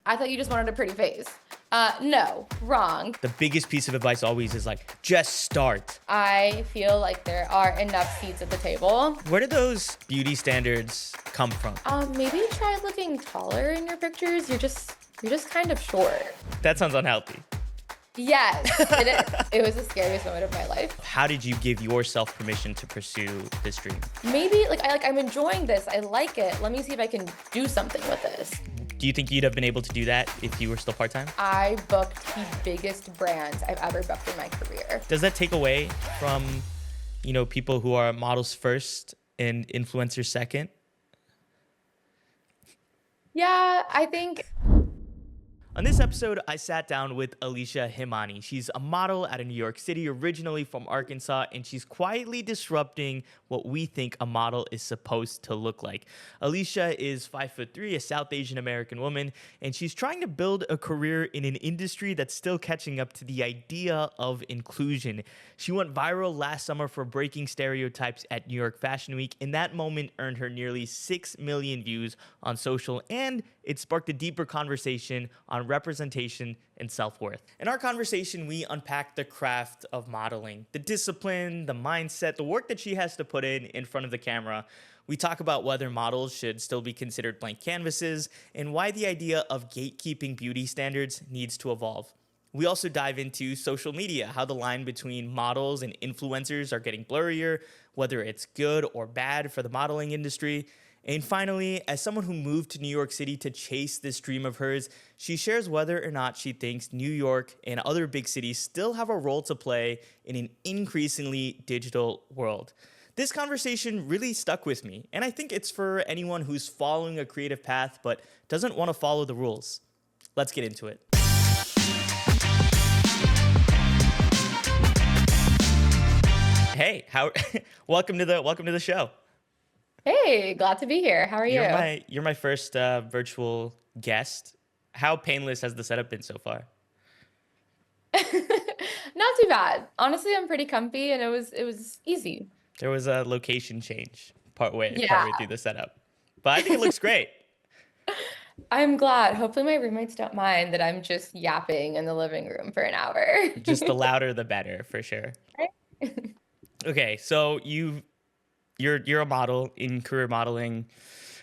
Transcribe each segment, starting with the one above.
I thought you just wanted a pretty face. No, wrong. The biggest piece of advice always is like, just start. I feel like there are enough seats at the table. Where do those beauty standards come from? Maybe try looking taller in your pictures. You're just kind of short. That sounds unhealthy. Yes, it is. It was the scariest moment of my life. How did you give yourself permission to pursue this dream? Maybe I'm enjoying this. I like it. Let me see if I can do something with this. Do you think you'd have been able to do that if you were still part-time? I booked the biggest brands I've ever booked in my career. Does that take away from, people who are models first and influencers second? Yeah, I think. On this episode, I sat down with Alysha Himani. She's a model out of New York City, originally from Arkansas, and she's quietly disrupting what we think a model is supposed to look like. Alysha is 5'3", a South Asian American woman, and she's trying to build a career in an industry that's still catching up to the idea of inclusion. She went viral last summer for breaking stereotypes at New York Fashion Week, and that moment earned her nearly 6 million views on social, and it sparked a deeper conversation on representation and self-worth. In our conversation, we unpacked the craft of modeling, the discipline, the mindset, the work that she has to put in front of the camera. We talk about whether models should still be considered blank canvases and why the idea of gatekeeping beauty standards needs to evolve. We also dive into social media, how the line between models and influencers are getting blurrier, whether it's good or bad for the modeling industry. And finally, as someone who moved to New York City to chase this dream of hers, she shares whether or not she thinks New York and other big cities still have a role to play in an increasingly digital world. This conversation really stuck with me, and I think it's for anyone who's following a creative path but doesn't want to follow the rules. Let's get into it. Hey, welcome to the show. Hey, glad to be here. How are you? You're my first virtual guest. How painless has the setup been so far? Not too bad. Honestly, I'm pretty comfy and it was easy. There was a location change partway Yeah. through the setup, but I think it looks great. I'm glad. Hopefully my roommates don't mind that I'm just yapping in the living room for an hour. Just the louder, the better, for sure. Right? Okay, so you're a model in career modeling.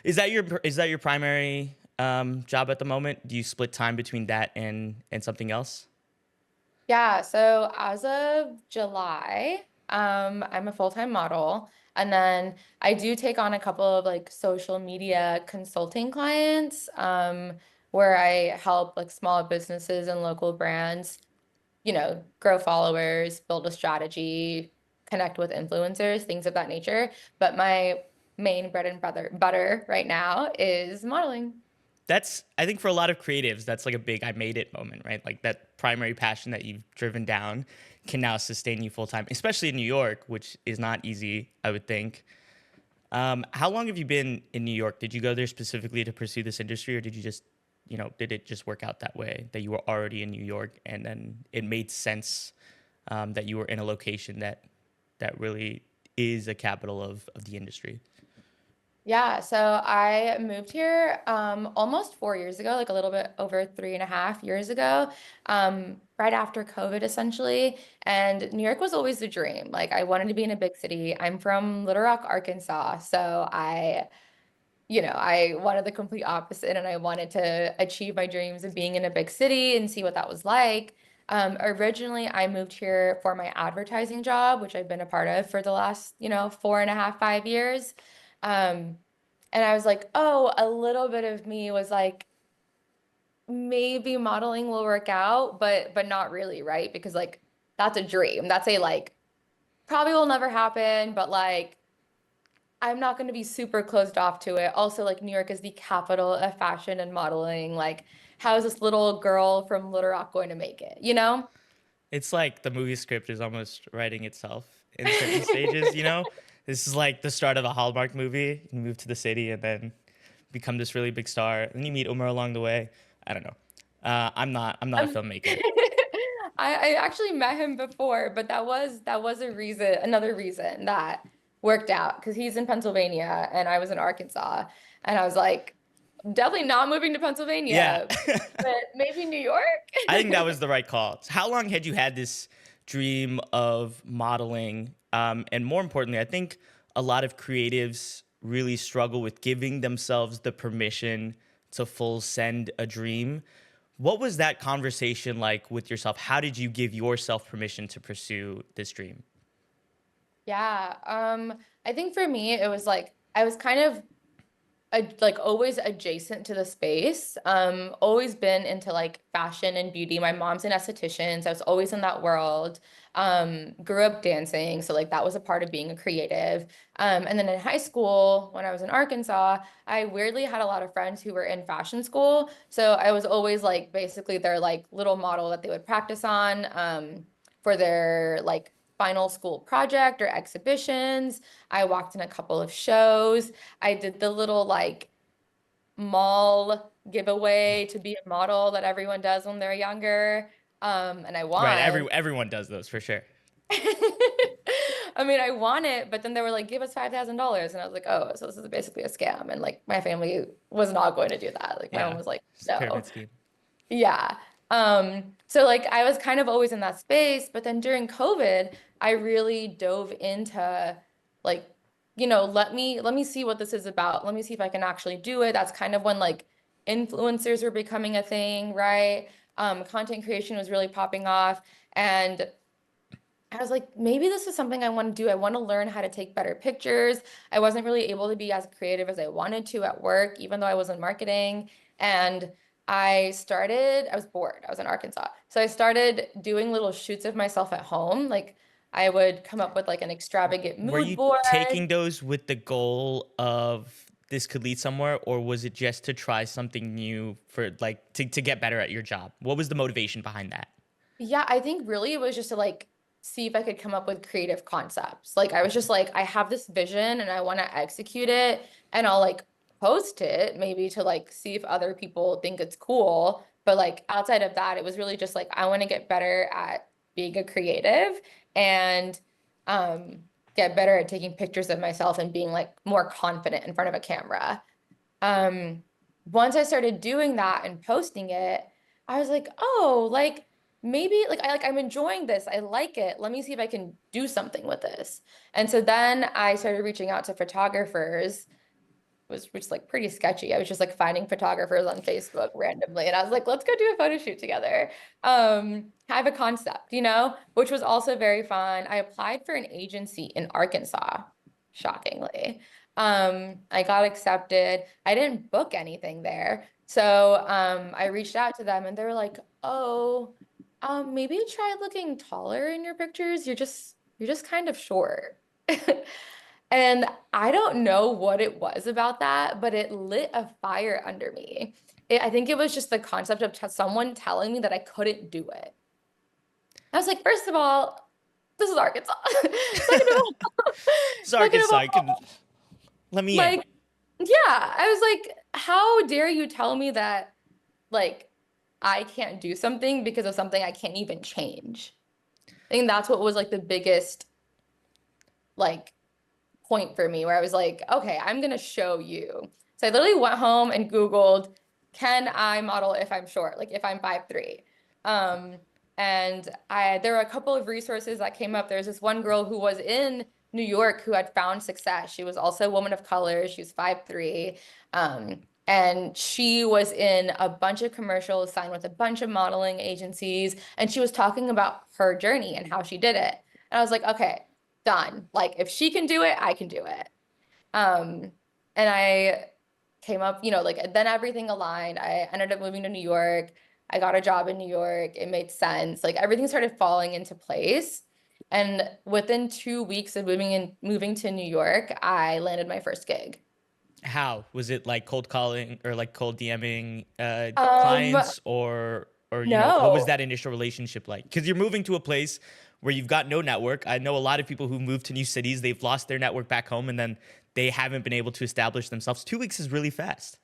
Is that your primary job at the moment? Do you split time between that and something else? Yeah, so as of July, I'm a full-time model. And then I do take on a couple of social media consulting clients, where I help small businesses and local brands, grow followers, build a strategy, connect with influencers, things of that nature. But my main bread and butter right now is modeling. I think for a lot of creatives, that's like a big I made it moment, right? Like that primary passion that you've driven down can now sustain you full time, especially in New York, which is not easy, I would think. How long have you been in New York? Did you go there specifically to pursue this industry, or did you just, did it just work out that way, that you were already in New York and then it made sense that you were in a location that really is a capital of the industry? Yeah, so I moved here almost 4 years ago, like a little bit over 3.5 years ago, right after COVID, essentially. And New York was always the dream. Like I wanted to be in a big city. I'm from Little Rock, Arkansas, so I wanted the complete opposite, and I wanted to achieve my dreams of being in a big city and see what that was like. Originally, I moved here for my advertising job, which I've been a part of for the last, 4.5, 5 years. And I was like, oh, a little bit of me was like, maybe modeling will work out, but not really, right? Because that's a dream. That's probably will never happen, but I'm not going to be super closed off to it. Also, New York is the capital of fashion and modeling. How is this little girl from Little Rock going to make it, It's like the movie script is almost writing itself in certain stages. This is like the start of a Hallmark movie. You move to the city and then become this really big star. And then you meet Umar along the way. I don't know. I'm not a filmmaker. I actually met him before, but that was another reason that worked out, because he's in Pennsylvania and I was in Arkansas. And I was like, definitely not moving to Yeah. Pennsylvania, but maybe New York. I think that was the right call. So how long had you had this dream of modeling? And more importantly, I think a lot of creatives really struggle with giving themselves the permission to full send a dream. What was that conversation like with yourself? How did you give yourself permission to pursue this dream? Yeah, I think for me it was like I was kind of like always adjacent to the space. Always been into like fashion and beauty. My mom's an esthetician, so I was always in that world. Grew up dancing, so like that was a part of being a creative. And then in high school, when I was in Arkansas, I weirdly had a lot of friends who were in fashion school. So I was always like basically their like little model that they would practice on for their like final school project or exhibitions. I walked in a couple of shows. I did the little like mall giveaway to be a model that everyone does when they're younger. And I Right. won. Everyone does those for sure. I mean, I won it, but then they were like, give us $5,000. And I was like, oh, so this is basically a scam. And like my family was not going to do that. Like my mom Yeah. was like, It's a no. pyramid scheme. Yeah. So like I was kind of always in that space, but then during COVID, I really dove into like, let me see what this is about. Let me see if I can actually do it. That's kind of when like influencers were becoming a thing, right? Content creation was really popping off. And I was like, maybe this is something I want to do. I want to learn how to take better pictures. I wasn't really able to be as creative as I wanted to at work, even though I was in marketing. And I was bored. I was in Arkansas. So I started doing little shoots of myself at home. Like I would come up with like an extravagant Were mood you board. taking those with the goal of this could lead somewhere, or was it just to try something new for like to get better at your job? What was the motivation behind that? Yeah, I think really it was just to like see if I could come up with creative concepts. Like I was just like, I have this vision and I want to execute it and I'll like post it maybe to like see if other people think it's cool. But like outside of that, it was really just like I want to get better at being a creative and um get better at taking pictures of myself and being like more confident in front of a camera. Um, Once I started doing that and posting it, I was like, oh, like maybe I'm enjoying this. I like it. Let me see if I can do something with this. And so then I started reaching out to photographers was just like pretty sketchy. I was just like finding photographers on Facebook randomly. And I was like, let's go do a photo shoot together. Have a concept, which was also very fun. I applied for an agency in Arkansas, shockingly. I got accepted. I didn't book anything there. So I reached out to them and they were like, oh, maybe try looking taller in your pictures. You're just kind of short. And I don't know what it was about that, but it lit a fire under me. I think it was just the concept of someone telling me that I couldn't do it. I was like, first of all, this is Arkansas. Second of all, Sorry, second of sorry. all, Let me in. like, yeah, I was like, how dare you tell me that, like, I can't do something because of something I can't even change? I think that's what was like the biggest, like, point for me where I was like, okay, I'm gonna show you. So I literally went home and Googled, can I model if I'm short, like if I'm 5'3"? Um, and there were a couple of resources that came up. There's this one girl who was in New York who had found success. She was also a woman of color. She was 5'3". And she was in a bunch of commercials, signed with a bunch of modeling agencies, and she was talking about her journey and how she did it. And I was like, okay, done. Like if she can do it, I can do it. Um, and I came up, like then everything aligned. I ended up moving to New York. I got a job in New York. It made sense. Like everything started falling into place. And within 2 weeks of moving to New York, I landed my first gig. How was it like cold calling or like cold DMing Um, clients or what was no. that initial relationship like? Because you're moving to a place where you've got no network. I know a lot of people who move to new cities, they've lost their network back home and then they haven't been able to establish themselves. 2 weeks is really fast.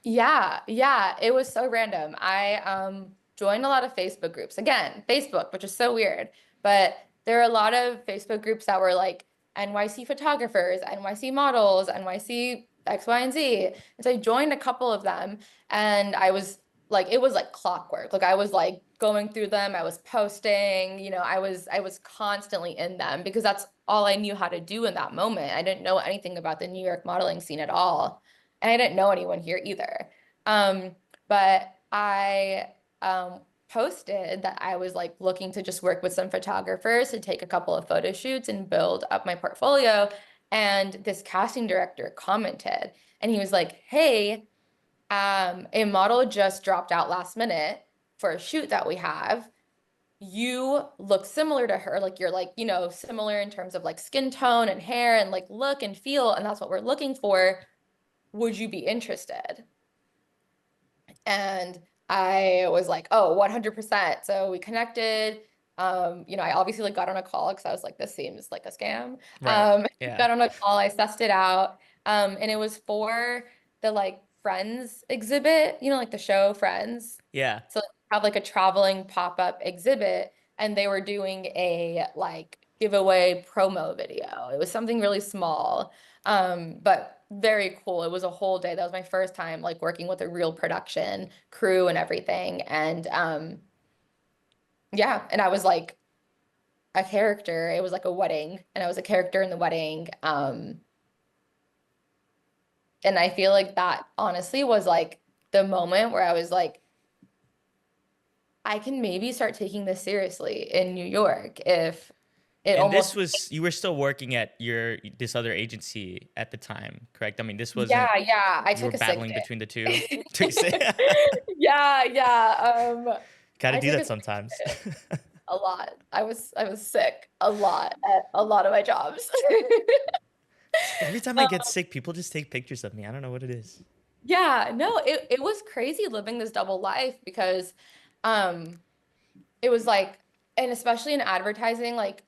Yeah, yeah, it was so random. I joined a lot of Facebook groups. Again, Facebook, which is so weird, but there are a lot of Facebook groups that were like NYC photographers, NYC models, NYC X, Y, and Z. And so I joined a couple of them and I was like, it was like clockwork. Like I was like going through them, I was posting, I was constantly in them because that's all I knew how to do in that moment. I didn't know anything about the New York modeling scene at all. And I didn't know anyone here either. But I posted that I was like looking to just work with some photographers to take a couple of photo shoots and build up my portfolio. And this casting director commented and he was like, hey, a model just dropped out last minute for a shoot that we have. You look similar to her. Like you're like, similar in terms of like skin tone and hair and like look and feel. And that's what we're looking for. Would you be interested? And I was like, oh, 100%. So we connected. I obviously like got on a call because I was like, this seems like a scam. Right. Yeah. Got on a call, I sussed it out. And it was for the like Friends exhibit, like the show Friends. Yeah. So have like a traveling pop-up exhibit, and they were doing a like giveaway promo video. It was something really small, but very cool. It was a whole day. That was my first time like working with a real production crew and everything. And yeah, and I was like a character. It was like a wedding, and I was a character in the wedding. And I feel like that honestly was like the moment where I was like, I can maybe start taking this seriously in New York if it And almost, this was you were still working at your this other agency at the time, correct? I mean, this wasn't yeah, I you were took a sick battling between the two. day. Took a Yeah, yeah. Got to I do took a that sick sometimes. day a lot. I was sick a lot at a lot of my jobs. Every time I get sick, people just take pictures of me. I don't know what it is. Yeah, no, it was crazy living this double life because um it was like, and especially in advertising, like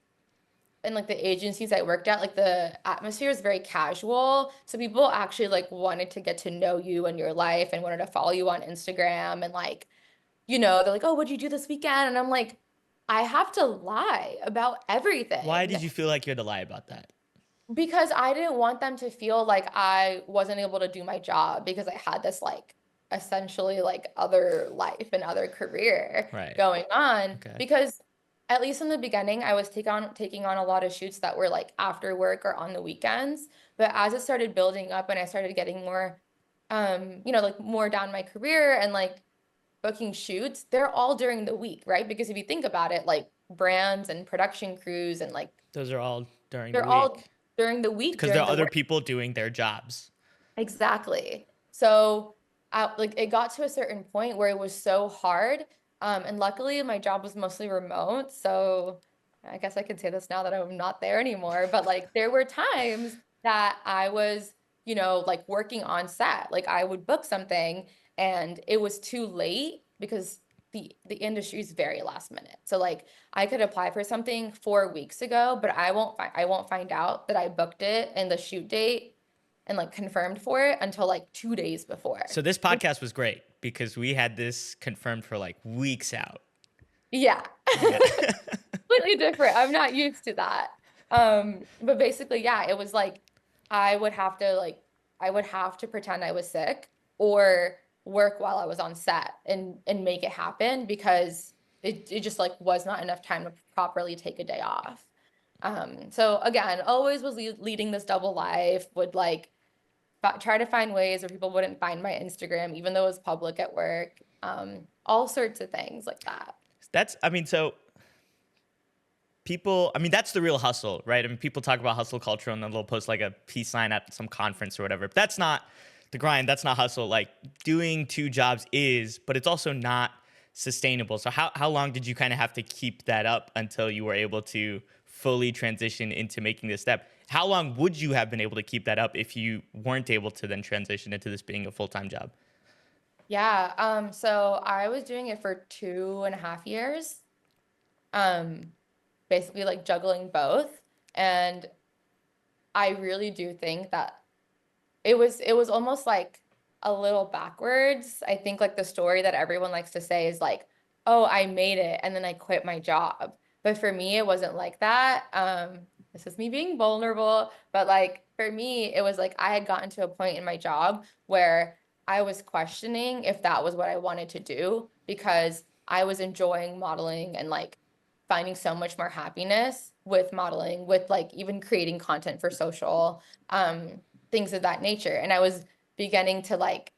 in like the agencies I worked at, like the atmosphere is very casual. So people actually like wanted to get to know you and your life and wanted to follow you on Instagram and like, they're like, "Oh, what'd you do this weekend?" And I'm like, I have to lie about Why everything did you feel like you had to lie about that? because I didn't want them to feel like I wasn't able to do my job because I had this like essentially like other life and other career Right. going on. Okay. Because at least in the beginning, I was taking on a lot of shoots that were like after work or on the weekends. But as it started building up and I started getting more, like more down my career and like booking shoots, they're all during the week, right? Because if you think about it, like brands and production crews and like Those are all during the they're all week during the week, because there during are the other work. people doing their jobs. Exactly. So, like it got to a certain point where it was so hard. And luckily my job was mostly remote. So I guess I can say this now that I'm not there anymore. But like there were times that I was, like working on set. Like I would book something and it was too late because the industry is very last minute. So like I could apply for something 4 weeks ago, but I won't find out that I booked it and the shoot date and like confirmed for it until like 2 days before. So this podcast was great because we had this confirmed for like weeks out. Yeah. Yeah. Completely different. I'm not used to that. But basically, yeah, it was like I would have to like I would have to pretend I was sick or work while I was on set and make it happen because it just like was not enough time to properly take a day off. So again, always was leading this double life, would like try to find ways where people wouldn't find my Instagram, even though it was public at work. All sorts of things like that. I mean, so people, I mean, that's the real hustle, right? I mean, people talk about hustle culture and then they'll post like a peace sign at some conference or whatever. But that's not the grind. That's not hustle. Like doing two jobs is, but it's also not sustainable. So how long did you kind of have to keep that up until you were able to fully transition into making this step? How long would you have been able to keep that up if you weren't able to then transition into this being a full-time job? Yeah, so I was doing it for 2.5 years, um, basically like juggling both. And I really do think that it was almost like a little backwards. I think like the story that everyone likes to say is like, oh, I made it and then I quit my job. But for me, it wasn't like that. This is me being vulnerable, but like for me, it was like I had gotten to a point in my job where I was questioning if that was what I wanted to do because I was enjoying modeling and like finding so much more happiness with modeling, with like even creating content for social, things of that nature. And I was beginning to like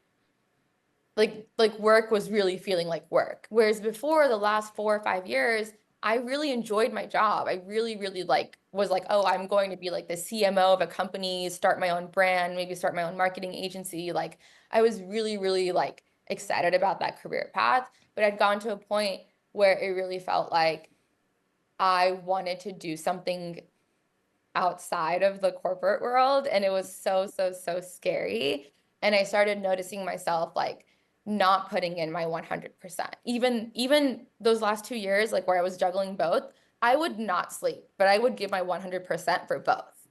work was really feeling like work. Whereas before the last 4 or 5 years, I really enjoyed my job. I really, really like was like, oh, I'm going to be like the CMO of a company, start my own brand, maybe start my own marketing agency. Like I was really, really like excited about that career path. But I'd gone to a point where it really felt like I wanted to do something outside of the corporate world, and it was so, so, so scary. And I started noticing myself like not putting in my 100%. Even those last 2 years, like where I was juggling both, I would not sleep, but I would give my 100% for both.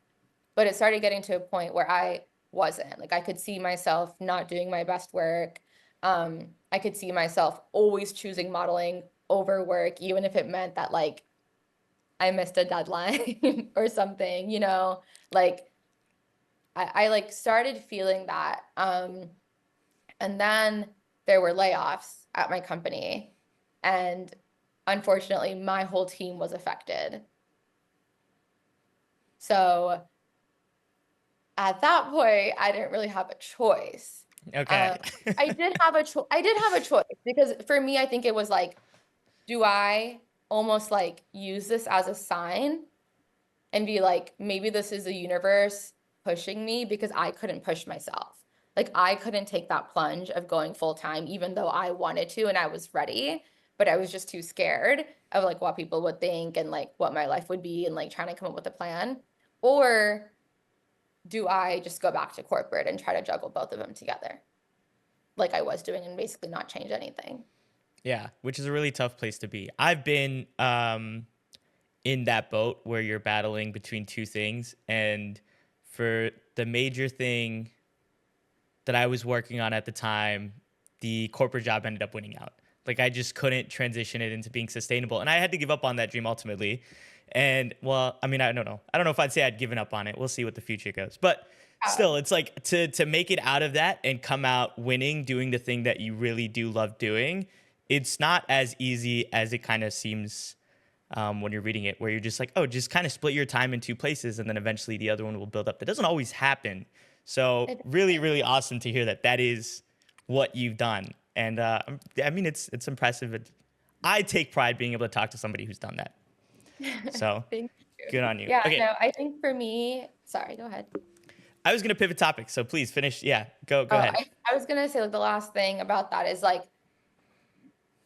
But it started getting to a point where I wasn't. Like I could see myself not doing my best work. I could see myself always choosing modeling over work, even if it meant that like I missed a deadline or something, like I like started feeling that. And then there were layoffs at my company. And unfortunately, my whole team was affected. So at that point, I didn't really have a choice. Okay. Um, I did have a choice because for me, I think it was like, do I almost like use this as a sign and be like, maybe this is the universe pushing me because I couldn't push myself. Like I couldn't take that plunge of going full time, even though I wanted to and I was ready, but I was just too scared of like what people would think and like what my life would be and like trying to come up with a plan. Or do I just go back to corporate and try to juggle both of them together, like I was doing and basically not change anything? Yeah, which is a really tough place to be. I've been in that boat where you're battling between two things, and for the major thing that I was working on at the time, the corporate job ended up winning out. Like I just couldn't transition it into being sustainable, and I had to give up on that dream ultimately. And well, I mean, I don't know. I don't know if I'd say I'd given up on it. We'll see what the future goes. But Yeah, still, it's like to make it out of that and come out winning, doing the thing that you really do love doing. It's not as easy as it kind of seems when you're reading it, where you're just like, oh, just kind of split your time in two places, and then eventually the other one will build up. That doesn't always happen. So it really, really awesome to hear that that is what you've done, and I mean, it's impressive. I take pride being able to talk to somebody who's done that. So Thank you. good on you. Yeah, Okay, no, I think for me, sorry, go ahead. I was gonna pivot topics, so please finish. Yeah, go Oh, ahead. I was gonna say like the last thing about that is like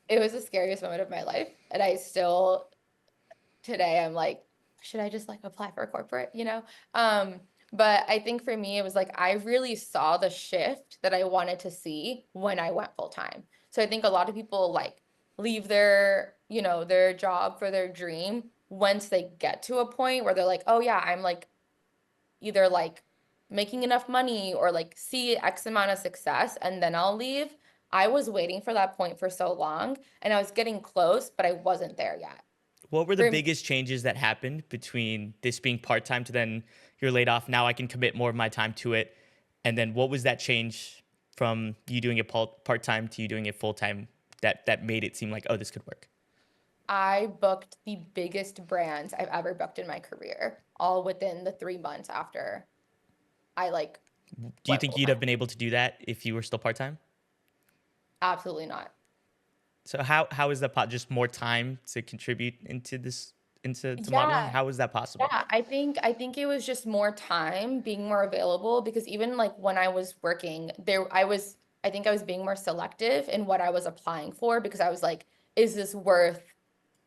it was the scariest moment of my life, and I still today I'm like, should I just like apply for a corporate, but I think for me it was like I really saw the shift that I wanted to see when I went full time. So I think a lot of people like leave their job for their dream once they get to a point where they're like, oh yeah, I'm like either like making enough money or like see X amount of success and then I'll leave. I was waiting for that point for so long and I was getting close, but I wasn't there yet. What were the For me, biggest changes that happened between this being part time to then you're laid off? Now I can commit more of my time to it. And then what was that change from you doing it part time to you doing it full time that made it seem like, oh, this could work? I booked the biggest brands I've ever booked in my career, all within the 3 months after I like Do you went think full you'd have time. been able to do that if you were still part time? Absolutely not. So how is that just more time to contribute into this into modeling? Yeah, How is that possible? yeah. I think it was just more time, being more available because even like when I was working, I think I was being more selective in what I was applying for because I was like, is this worth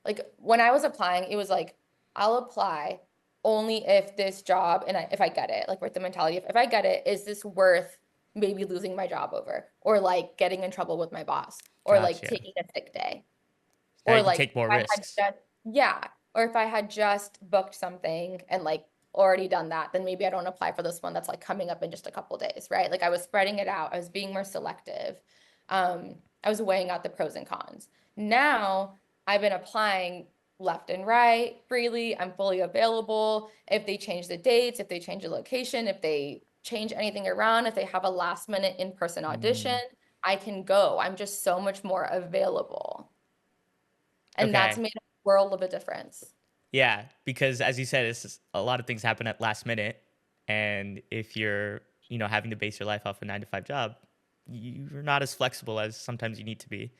like when I was applying, it was like I'll apply only if this job and if I get it, like with the mentality of if I get it, is this worth maybe losing my job over or like getting in trouble with my boss or like Gotcha. taking a sick day Now or you can like take more if I had risks. just yeah, or if I had just booked something and like already done that, then maybe I don't apply for this one that's like coming up in just a couple days, right? Like I was spreading it out. I was being more selective. I was weighing out the pros and cons. Now I've been applying left and right freely. I'm fully available. If they change the dates, if they change the location, if they change anything around, if they have a last minute in-person audition, Mm, I can go. I'm just so much more available. And that's okay. made a world of a difference. Yeah, because as you said, a lot of things happen at last minute, and if you're, having to base your life off a 9 to 5 job, you're not as flexible as sometimes you need to be.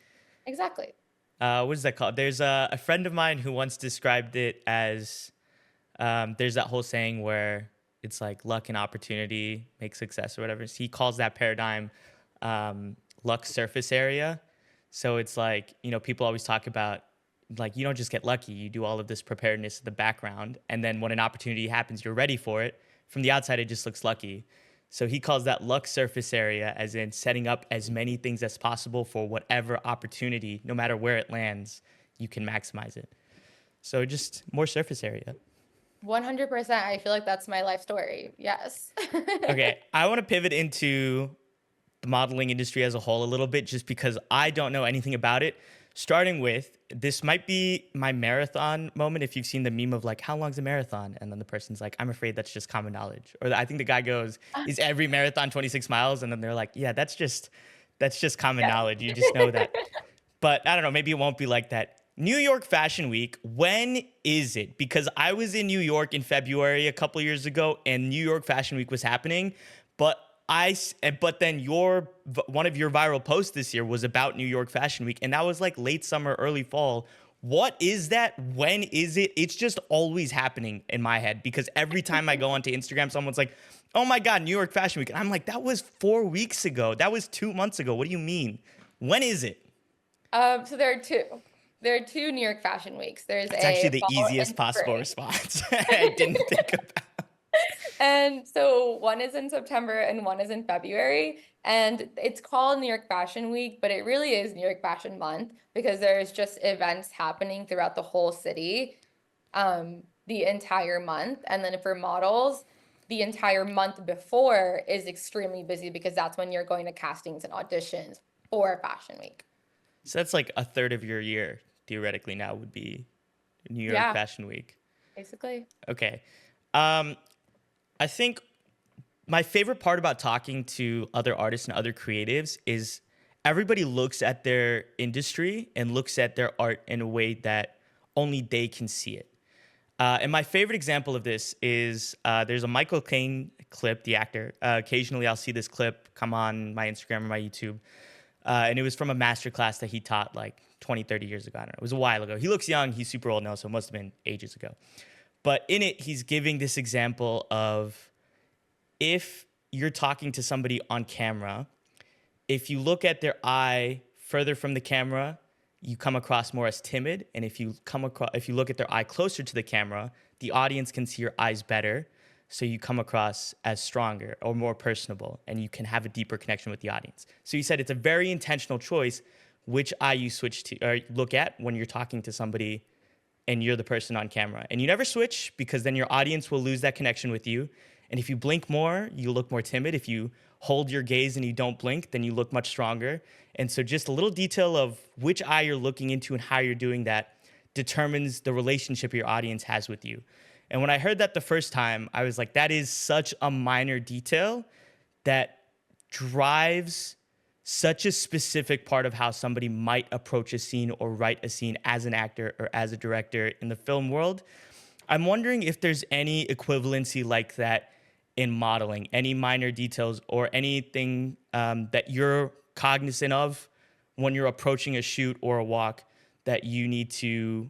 Exactly. What is that called? There's a friend of mine who once described it as there's that whole saying where it's like luck and opportunity make success or whatever. So he calls that paradigm luck surface area. So it's like, people always talk about like you don't just get lucky, you do all of this preparedness in the background. And then when an opportunity happens, you're ready for it. From the outside, it just looks lucky. So he calls that luck surface area, as in setting up as many things as possible for whatever opportunity, no matter where it lands, you can maximize it. So just more surface area. 100%. I feel like that's my life story. Yes. Okay, I want to pivot into the modeling industry as a whole a little bit just because I don't know anything about it. Starting with, this might be my marathon moment if you've seen the meme of like, how long's a marathon? And then the person's like, I'm afraid that's just common knowledge. Or I think the guy goes, is every marathon 26 miles? And then they're like, yeah, that's just common Yes. knowledge. You just know that. But I don't know, maybe it won't be like that. New York Fashion Week, when is it? Because I was in New York in February a couple years ago and New York Fashion Week was happening, but but then one of your viral posts this year was about New York Fashion Week and that was like late summer, early fall. What is that? When is it? It's just always happening in my head because every time I go onto Instagram, someone's like, "Oh my God, New York Fashion Week." And I'm like, "That was 4 weeks ago. That was 2 months ago. What do you mean? When is it?" So there are two. There are two New York Fashion Weeks. There's That's actually a the fall easiest and possible spring. response. I didn't think about. And so one is in September and one is in February. And it's called New York Fashion Week, but it really is New York Fashion Month because there's just events happening throughout the whole city the entire month. And then for models, the entire month before is extremely busy because that's when you're going to castings and auditions for Fashion Week. So that's like a third of your year theoretically now would be New York Yeah, Fashion Week. basically. Okay. Um, I think my favorite part about talking to other artists and other creatives is everybody looks at their industry and looks at their art in a way that only they can see it. And my favorite example of this is there's a Michael Caine clip, the actor. Occasionally, I'll see this clip come on my Instagram or my YouTube. And it was from a master class that he taught like 20, 30 years ago. I don't know. It was a while ago. He looks young. He's super old now, so it must have been ages ago. But in it, he's giving this example of if you're talking to somebody on camera, if you look at their eye further from the camera, you come across more as timid. And if you look at their eye closer to the camera, the audience can see your eyes better. So you come across as stronger or more personable and you can have a deeper connection with the audience. So he said it's a very intentional choice which eye you switch to or look at when you're talking to somebody and you're the person on camera. And you never switch because then your audience will lose that connection with you. And if you blink more, you look more timid. If you hold your gaze and you don't blink, then you look much stronger. And so just a little detail of which eye you're looking into and how you're doing that determines the relationship your audience has with you. And when I heard that the first time, I was like, that is such a minor detail that drives such a specific part of how somebody might approach a scene or write a scene as an actor or as a director in the film world. I'm wondering if there's any equivalency like that in modeling, any minor details or anything that you're cognizant of when you're approaching a shoot or a walk that you need to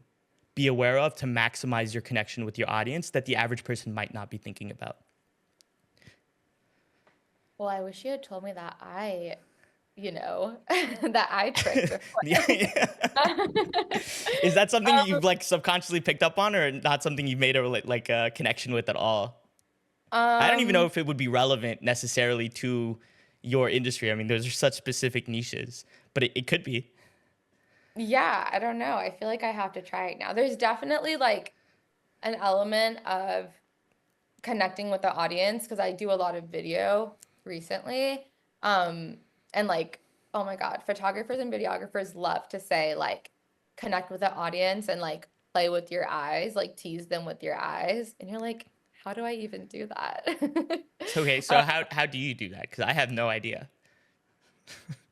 be aware of to maximize your connection with your audience that the average person might not be thinking about. Well, I wish you had told me that that eye trick Yeah, before. yeah. Is that something you've like subconsciously picked up on, or not something you've made a like a connection with at all? I don't even know Um, if it would be relevant necessarily to your industry. I mean, those are such specific niches, but it could be. yeah, I don't know. I feel like I have to try it now. There's definitely like an element of connecting with the audience because I do a lot of video recently. Um, and like, oh my God, photographers and videographers love to say like connect with the audience and like play with your eyes, like tease them with your eyes. And you're like, how do I even do that? Okay, so how do you do that? Because I have no idea.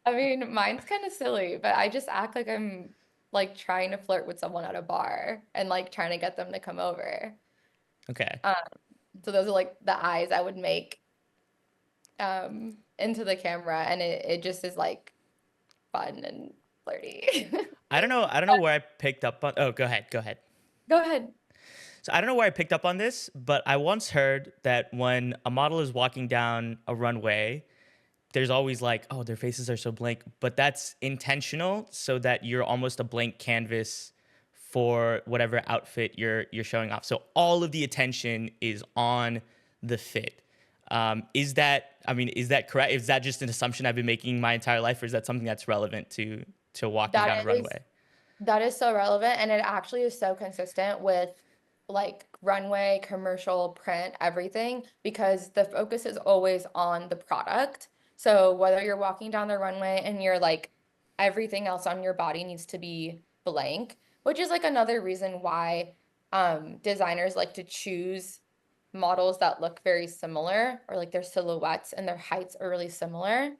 I mean, mine's kind of silly, but I just act like I'm like trying to flirt with someone at a bar and like trying to get them to come over. Okay. Um, so those are like the eyes I would make into the camera, and it just is like fun and flirty. I don't know where I picked up on. Oh, go ahead. Go ahead. Go ahead. So I don't know where I picked up on this, but I once heard that when a model is walking down a runway, there's always like, oh, their faces are so blank, but that's intentional so that you're almost a blank canvas for whatever outfit you're showing off. So all of the attention is on the fit. Is that, I mean, is that correct? Is that just an assumption I've been making my entire life, or is that something that's relevant to walking That down a is runway? that is so relevant, and it actually is so consistent with like runway, commercial, print, everything, because the focus is always on the product. So whether you're walking down the runway and you're like everything else on your body needs to be blank, which is like another reason why designers like to choose models that look very similar, or like their silhouettes and their heights are really similar,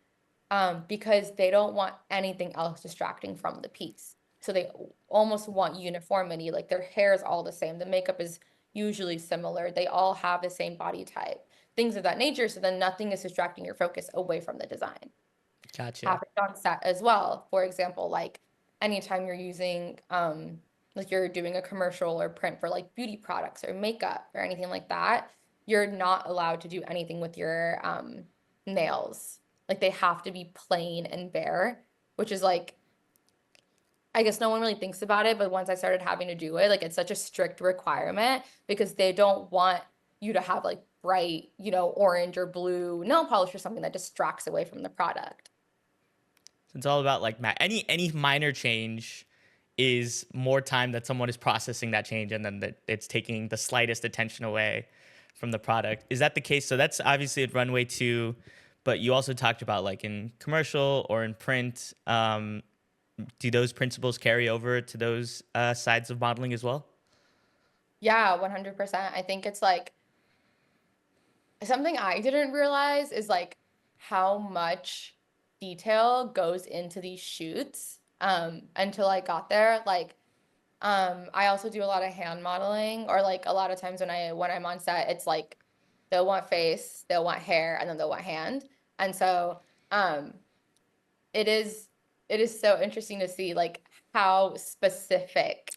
because they don't want anything else distracting from the piece. So they almost want uniformity, like their hair is all the same, the makeup is usually similar, they all have the same body type, things of that nature. So then nothing is distracting your focus away from the design. Gotcha. Happens on set as well. For example, like anytime you're using, like you're doing a commercial or print for like beauty products or makeup or anything like that, you're not allowed to do anything with your nails. Like they have to be plain and bare, which is like, I guess no one really thinks about it, but once I started having to do it, like it's such a strict requirement because they don't want you to have like bright, orange or blue nail polish or something that distracts away from the product. So it's all about like any minor change is more time that someone is processing that change, and then that it's taking the slightest attention away from the product. Is that the case? So that's obviously at runway two, but you also talked about like in commercial or in print. Do those principles carry over to those sides of modeling as well? Yeah, 100%. I think it's like something I didn't realize is like how much detail goes into these shoots until I got there. Like I also do a lot of hand modeling, or like a lot of times when I'm on set, it's like they'll want face, they'll want hair, and then they'll want hand. And so um it is it is so interesting to see like how specific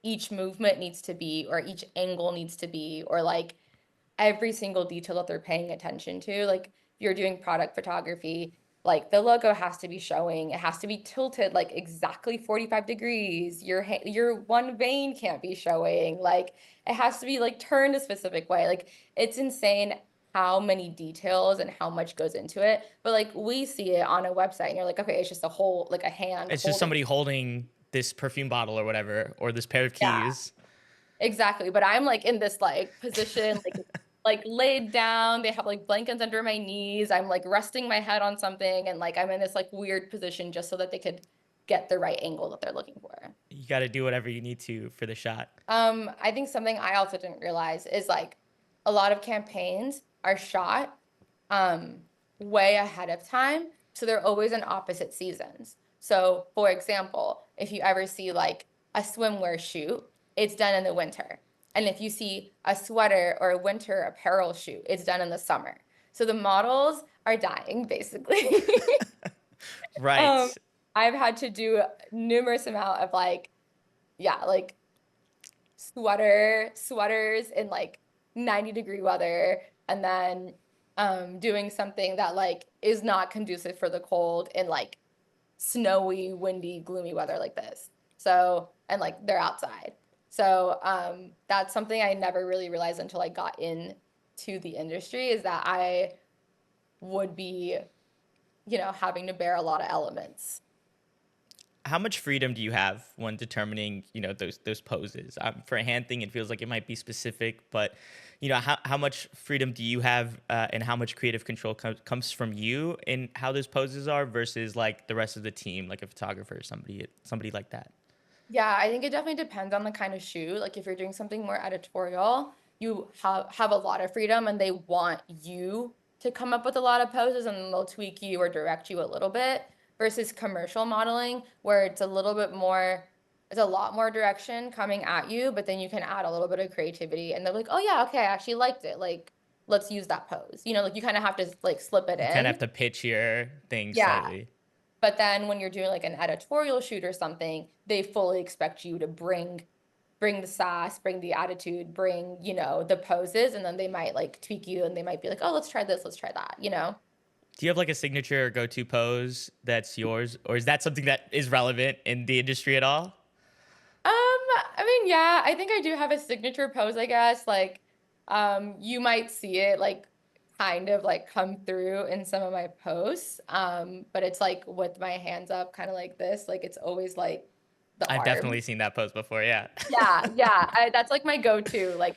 each movement needs to be, or each angle needs to be, or like every single detail that they're paying attention to. Like if you're doing product photography, like the logo has to be showing, it has to be tilted like exactly 45 degrees. Your one vein can't be showing. Like it has to be like turned a specific way. Like it's insane how many details and how much goes into it. But like we see it on a website and you're like, okay, it's just a whole like a hand It's just holding. somebody holding this perfume bottle or whatever, or this pair of Yeah. keys. Exactly, but I'm like in this like position, like laid down. They have like blankets under my knees. I'm like resting my head on something, and like I'm in this like weird position just so that they could get the right angle that they're looking for. You got to do whatever you need to for the shot. I think something I also didn't realize is like a lot of campaigns are shot um way ahead of time, so they're always in opposite seasons. So, for example, if you ever see like a swimwear shoot, it's done in the winter. And if you see a sweater or a winter apparel shoot, it's done in the summer. So the models are dying basically. Um, Right. I've had to do numerous amount of like, yeah, like sweaters in like 90-degree weather, and then doing something that like is not conducive for the cold in like snowy, windy, gloomy weather like this. So, and like they're outside. So, that's something I never really realized until I got into the industry, is that I would be, having to bear a lot of elements. How much freedom do you have when determining, those poses? For a hand thing, it feels like it might be specific, but how much freedom do you have, and how much creative control comes from you in how those poses are versus like the rest of the team, like a photographer, somebody like that? Yeah, I think it definitely depends on the kind of shoot. Like if you're doing something more editorial, you have a lot of freedom and they want you to come up with a lot of poses and they'll tweak you or direct you a little bit versus commercial modeling where it's a little bit more it's a lot more direction coming at you, but then you can add a little bit of creativity and they're like, "Oh yeah, okay, I actually liked it. Like let's use that pose." You know, like you kind of have to like slip it You kind of have in. to pitch your thing Yeah. slightly. But then when you're doing like an editorial shoot or something, they fully expect you to bring the sass, bring the attitude, bring, the poses, and then they might like tweak you and they might be like, "Oh, let's try this, let's try that," you know? Do you have like a signature or go-to pose that's yours, or is that something that is relevant in the industry at all? I mean, yeah, I think I do have a signature pose, I guess. Like, you might see it like kind of like come through in some of my posts. But it's like with my hands up, kind of like this. Like it's always like the I've definitely arms. seen that pose before. Yeah. Yeah, yeah. That's like my go-to, like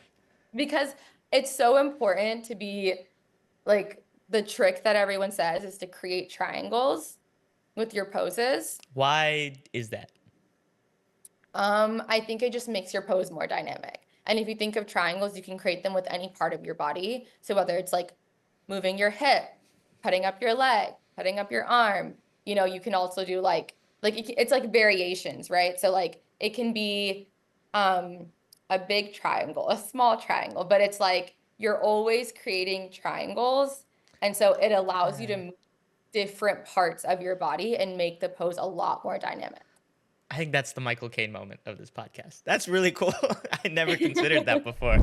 because it's so important to be like the trick that everyone says is to create triangles with your poses. Why is that? I think it just makes your pose more dynamic. And if you think of triangles, you can create them with any part of your body. So whether it's like moving your hip, putting up your leg, putting up your arm, you can also do it's like variations, right? So like it can be um a big triangle, a small triangle, but it's like you're always creating triangles. And so it allows you to move different parts of your body and make the pose a lot more dynamic. I think that's the Michael Caine moment of this podcast. That's really cool. I never considered that before.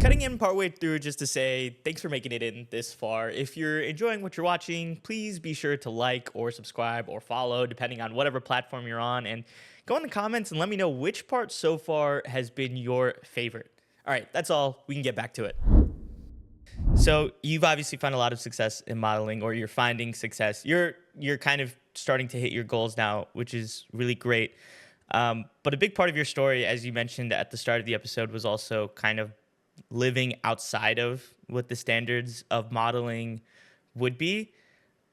Cutting in partway through just to say thanks for making it in this far. If you're enjoying what you're watching, please be sure to like or subscribe or follow, depending on whatever platform you're on. And go in the comments and let me know which part so far has been your favorite. All right, that's all. We can get back to it. So you've obviously found a lot of success in modeling, or you're finding success. You're kind of starting to hit your goals now, which is really great. But a big part of your story, as you mentioned at the start of the episode, was also kind of living outside of what the standards of modeling would be.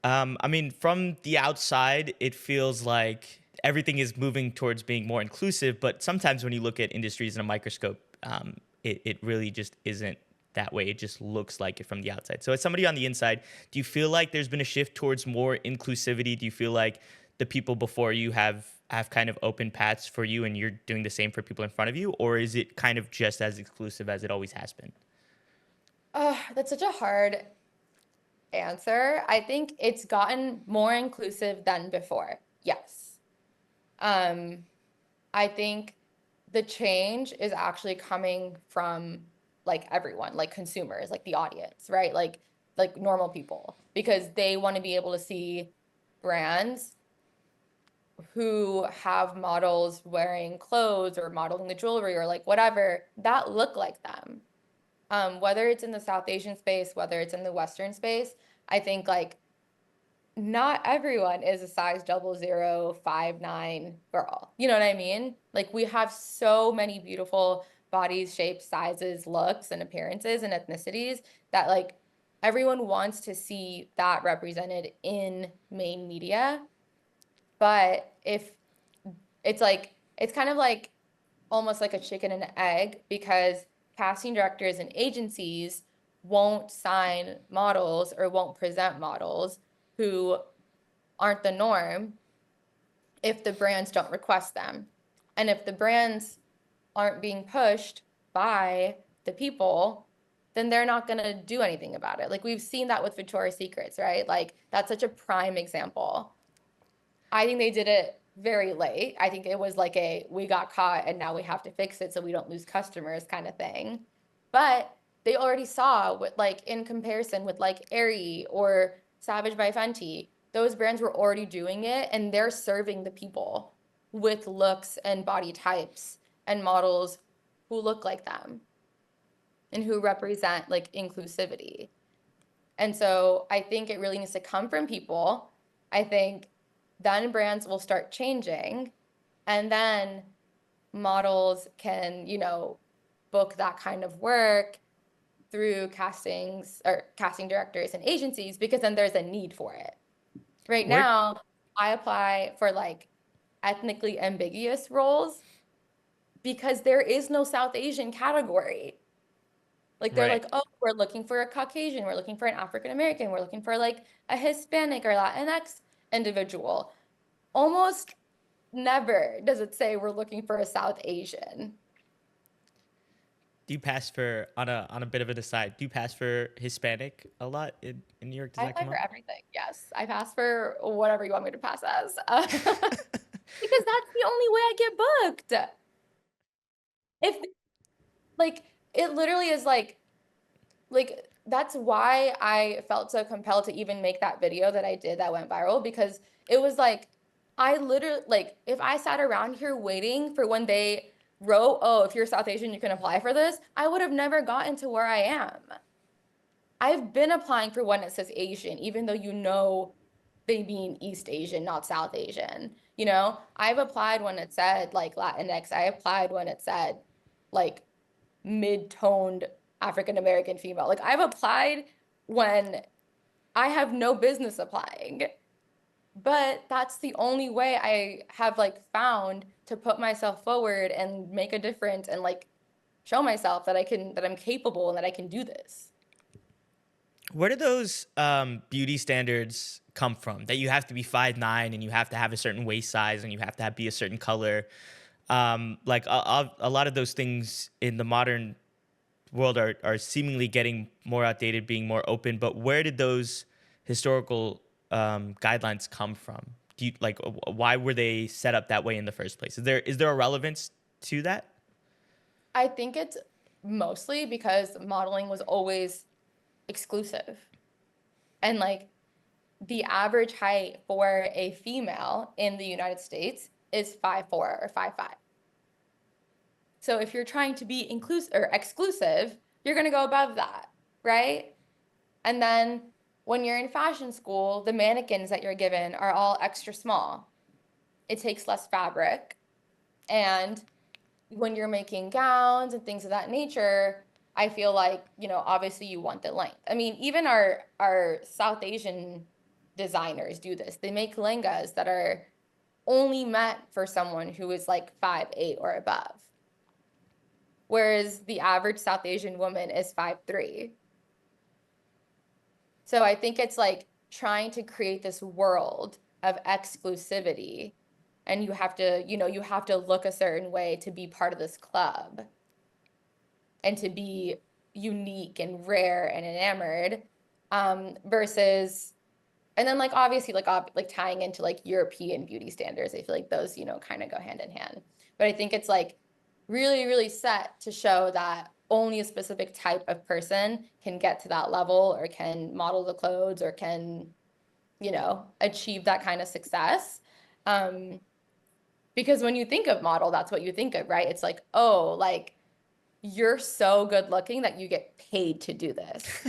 I mean, from the outside, it feels like everything is moving towards being more inclusive. But sometimes when you look at industries in a microscope, it really just isn't that way. It just looks like it from the outside. So, as somebody on the inside, do you feel like there's been a shift towards more inclusivity? Do you feel like the people before you have kind of open paths for you, and you're doing the same for people in front of you, or is it kind of just as exclusive as it always has been? Oh, that's such a hard answer. I think it's gotten more inclusive than before. Yes. Um, I think the change is actually coming from like everyone, like consumers, like the audience, right? Like normal people, because they want to be able to see brands who have models wearing clothes or modeling the jewelry or like whatever that look like them. Whether it's in the South Asian space, whether it's in the Western space, I think like not everyone is a size 0059 girl. You know what I mean? Like we have so many beautiful bodies, shapes, sizes, looks, and appearances and ethnicities that like everyone wants to see that represented in main media. But if it's kind of like almost like a chicken and egg because casting directors and agencies won't sign models or won't present models who aren't the norm if the brands don't request them. And if the brands aren't being pushed by the people, then they're not going to do anything about it. Like we've seen that with Victoria's Secrets, right? Like that's such a prime example. I think they did it very late. I think it was like a we got caught and now we have to fix it so we don't lose customers kind of thing. But they already saw what like in comparison with like Aerie or Savage by Fenty, those brands were already doing it and they're serving the people with looks and body types and models who look like them and who represent like inclusivity. And so I think it really needs to come from people. I think then brands will start changing and then models can, book that kind of work through castings or casting directors and agencies because then there's a need for it. Right Where now, I apply for like ethnically ambiguous roles because there is no South Asian category. Like they're Right. like, oh, we're looking for a Caucasian, we're looking for an African American, we're looking for like a Hispanic or Latinx individual. Almost never does it say we're looking for a South Asian. Do you pass for on a bit of an aside? Do you pass for Hispanic a lot in New York? Does I that apply come for up? everything. Yes, I pass for whatever you want me to pass as. Because that's the only way I get booked. If like it literally is like that's why I felt so compelled to even make that video that I did that went viral because it was like I literally like if I sat around here waiting for when they wrote, "Oh, if you're South Asian, you can apply for this," I would have never gotten to where I am. I've been applying for one that says Asian, even though you know they mean East Asian, not South Asian. You know, I've applied when it said like Latinx. I applied when it said like mid-toned African American female. Like I've applied when I have no business applying. But that's the only way I have like found to put myself forward and make a difference and like show myself that that I'm capable and that I can do this. Where do those beauty standards come from? That you have to be 5'9" and you have to have a certain waist size and you have to be a certain color. Like a lot of those things in the modern world are seemingly getting more outdated, being more open. But where did those historical guidelines come from? Do you like why were they set up that way in the first place? Is there a relevance to that? I think it's mostly because modeling was always exclusive. And like the average height for a female in the United States is 5'4" or 5'5". So if you're trying to be inclusive or exclusive, you're going to go above that, right? And then when you're in fashion school, the mannequins that you're given are all extra small. It takes less fabric. And when you're making gowns and things of that nature, I feel like, obviously you want the length. I mean, even our South Asian designers do this. They make lehengas that are only meant for someone who is like 5'8" or above, whereas the average South Asian woman is 5'3". So I think it's like trying to create this world of exclusivity, and you have to look a certain way to be part of this club and to be unique and rare and enamored, versus and then like obviously like tying into like European beauty standards. I feel like those, kind of go hand in hand. But I think it's like really, really set to show that only a specific type of person can get to that level or can model the clothes or can, achieve that kind of success. Um, because when you think of model, that's what you think of, right? It's like, oh, like you're so good looking that you get paid to do this,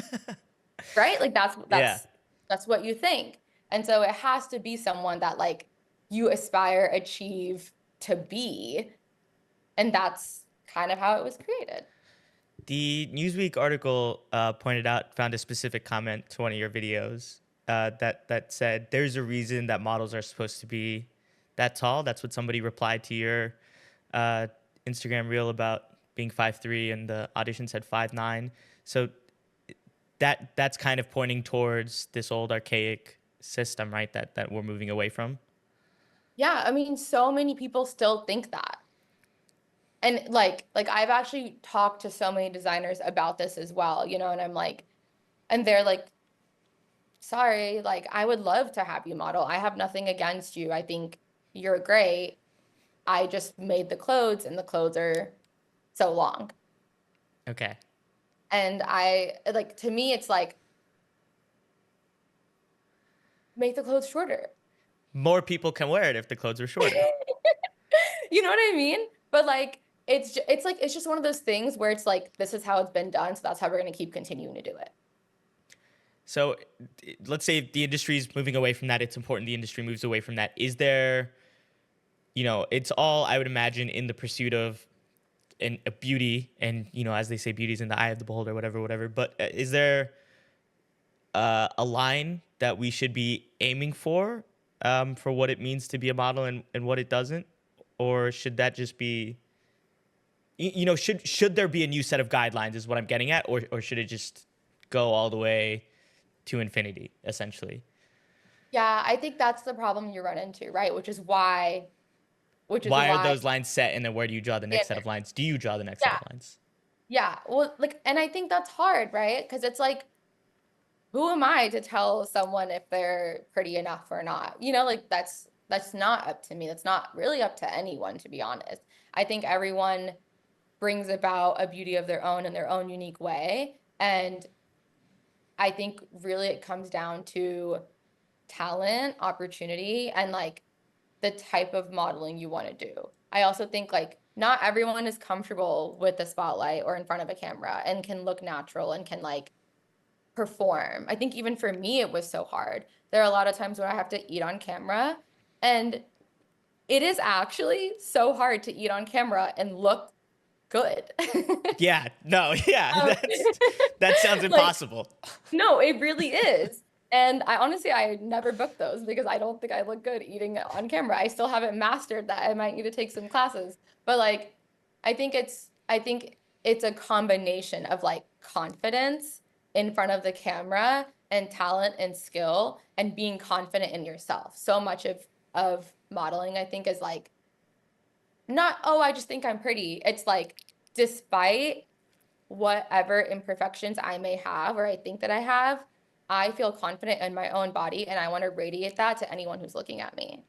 right? Like that's Yeah. that's that's what you think. And so it has to be someone that like you aspire, achieve to be, and that's kind of how it was created. The Newsweek article found a specific comment to one of your videos that said there's a reason that models are supposed to be that tall. That's what somebody replied to your uh, Instagram reel about being 5'3" and the audition said 5'9". So that's kind of pointing towards this old archaic system, right? That we're moving away from. Yeah, I mean, so many people still think that. And like I've actually talked to so many designers about this as well, and I'm like, and they're like, sorry, like I would love to have you model. I have nothing against you. I think you're great. I just made the clothes and the clothes are so long. Okay. And I like to me it's like make the clothes shorter. More people can wear it if the clothes were shorter. You know what I mean? But like it's like it's just one of those things where it's like this is how it's been done, so that's how we're going to keep continuing to do it. So let's say the industry is moving away from that. It's important the industry moves away from that. Is there, it's all, I would imagine, in the pursuit of a beauty. And, as they say, beauty is in the eye of the beholder, whatever, whatever. But is there a line that we should be aiming for? for what it means to be a model and what it doesn't? Or should that just be, should there be a new set of guidelines is what I'm getting at, or should it just go all the way to infinity, essentially? Yeah, I think that's the problem you run into, right? Which is Why are why those lines set, and then where do you draw the next set of lines? Do you draw the next set yeah, of lines? yeah. Well, like, and I think that's hard, right? Because it's like, who am I to tell someone if they're pretty enough or not? Like that's not up to me. That's not really up to anyone, to be honest. I think everyone brings about a beauty of their own in their own unique way. And I think really it comes down to talent, opportunity, and like the type of modeling you want to do. I also think like not everyone is comfortable with the spotlight or in front of a camera and can look natural and can like perform. I think even for me, it was so hard. There are a lot of times where I have to eat on camera, and it is actually so hard to eat on camera and look good. Yeah, no, yeah, Um, that sounds like impossible. no, it really is. And I honestly, I never booked those because I don't think I look good eating on camera. I still haven't mastered that. I might need to take some classes. But like, I think it's a combination of like confidence in front of the camera and talent and skill and being confident in yourself. So much of modeling, I think, is like not, oh, I just think I'm pretty. It's like, despite whatever imperfections I may have or I think that I have, I feel confident in my own body and I want to radiate that to anyone who's looking at me.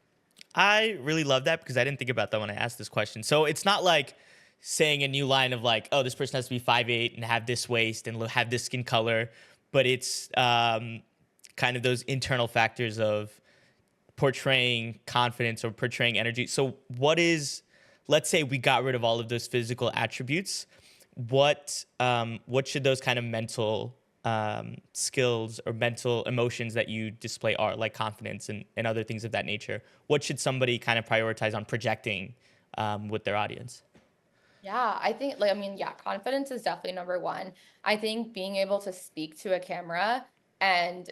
I really love that because I didn't think about that when I asked this question. So it's not like saying a new line of like, oh, this person has to be 5'8" and have this waist and have this skin color, but it's kind of those internal factors of portraying confidence or portraying energy. So let's say we got rid of all of those physical attributes. What should those kind of mental skills or mental emotions that you display are, like confidence and other things of that nature? What should somebody kind of prioritize on projecting with their audience? Yeah, I think like I mean, yeah, confidence is definitely number one. I think being able to speak to a camera and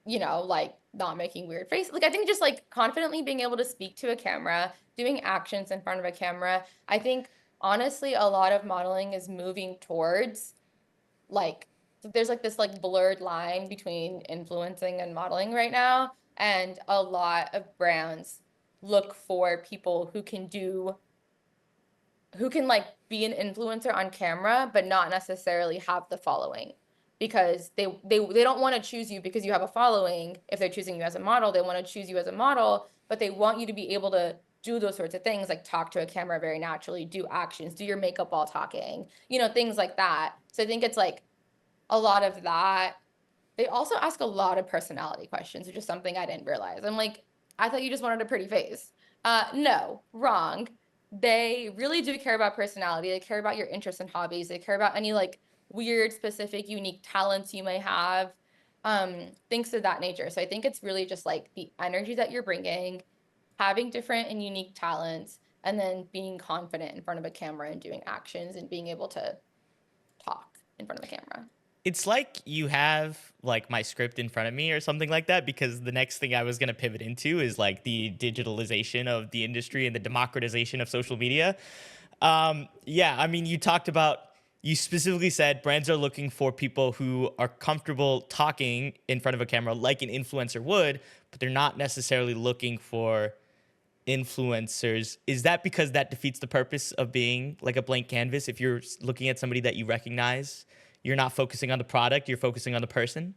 like not making weird faces. Like I think just like confidently being able to speak to a camera, doing actions in front of a camera. I think honestly a lot of modeling is moving towards like there's like this like blurred line between influencing and modeling right now, and a lot of brands look for people who can like be an influencer on camera but not necessarily have the following, because they don't want to choose you because you have a following. If they're choosing you as a model, they want to choose you as a model, but they want you to be able to do those sorts of things like talk to a camera very naturally, do actions, do your makeup while talking, things like that. So I think it's like a lot of that. They also ask a lot of personality questions, which is something I didn't realize. I'm like, I thought you just wanted a pretty face. No, wrong. They really do care about personality. They care about your interests and hobbies. They care about any like weird, specific, unique talents you may have, things of that nature. So I think it's really just like the energy that you're bringing, having different and unique talents, and then being confident in front of a camera and doing actions and being able to talk in front of a camera. It's like you have like my script in front of me or something like that, because the next thing I was going to pivot into is like the digitalization of the industry and the democratization of social media. Yeah, I mean, you specifically said brands are looking for people who are comfortable talking in front of a camera like an influencer would, but they're not necessarily looking for influencers. Is that because that defeats the purpose of being like a blank canvas? If you're looking at somebody that you recognize, you're not focusing on the product, you're focusing on the person.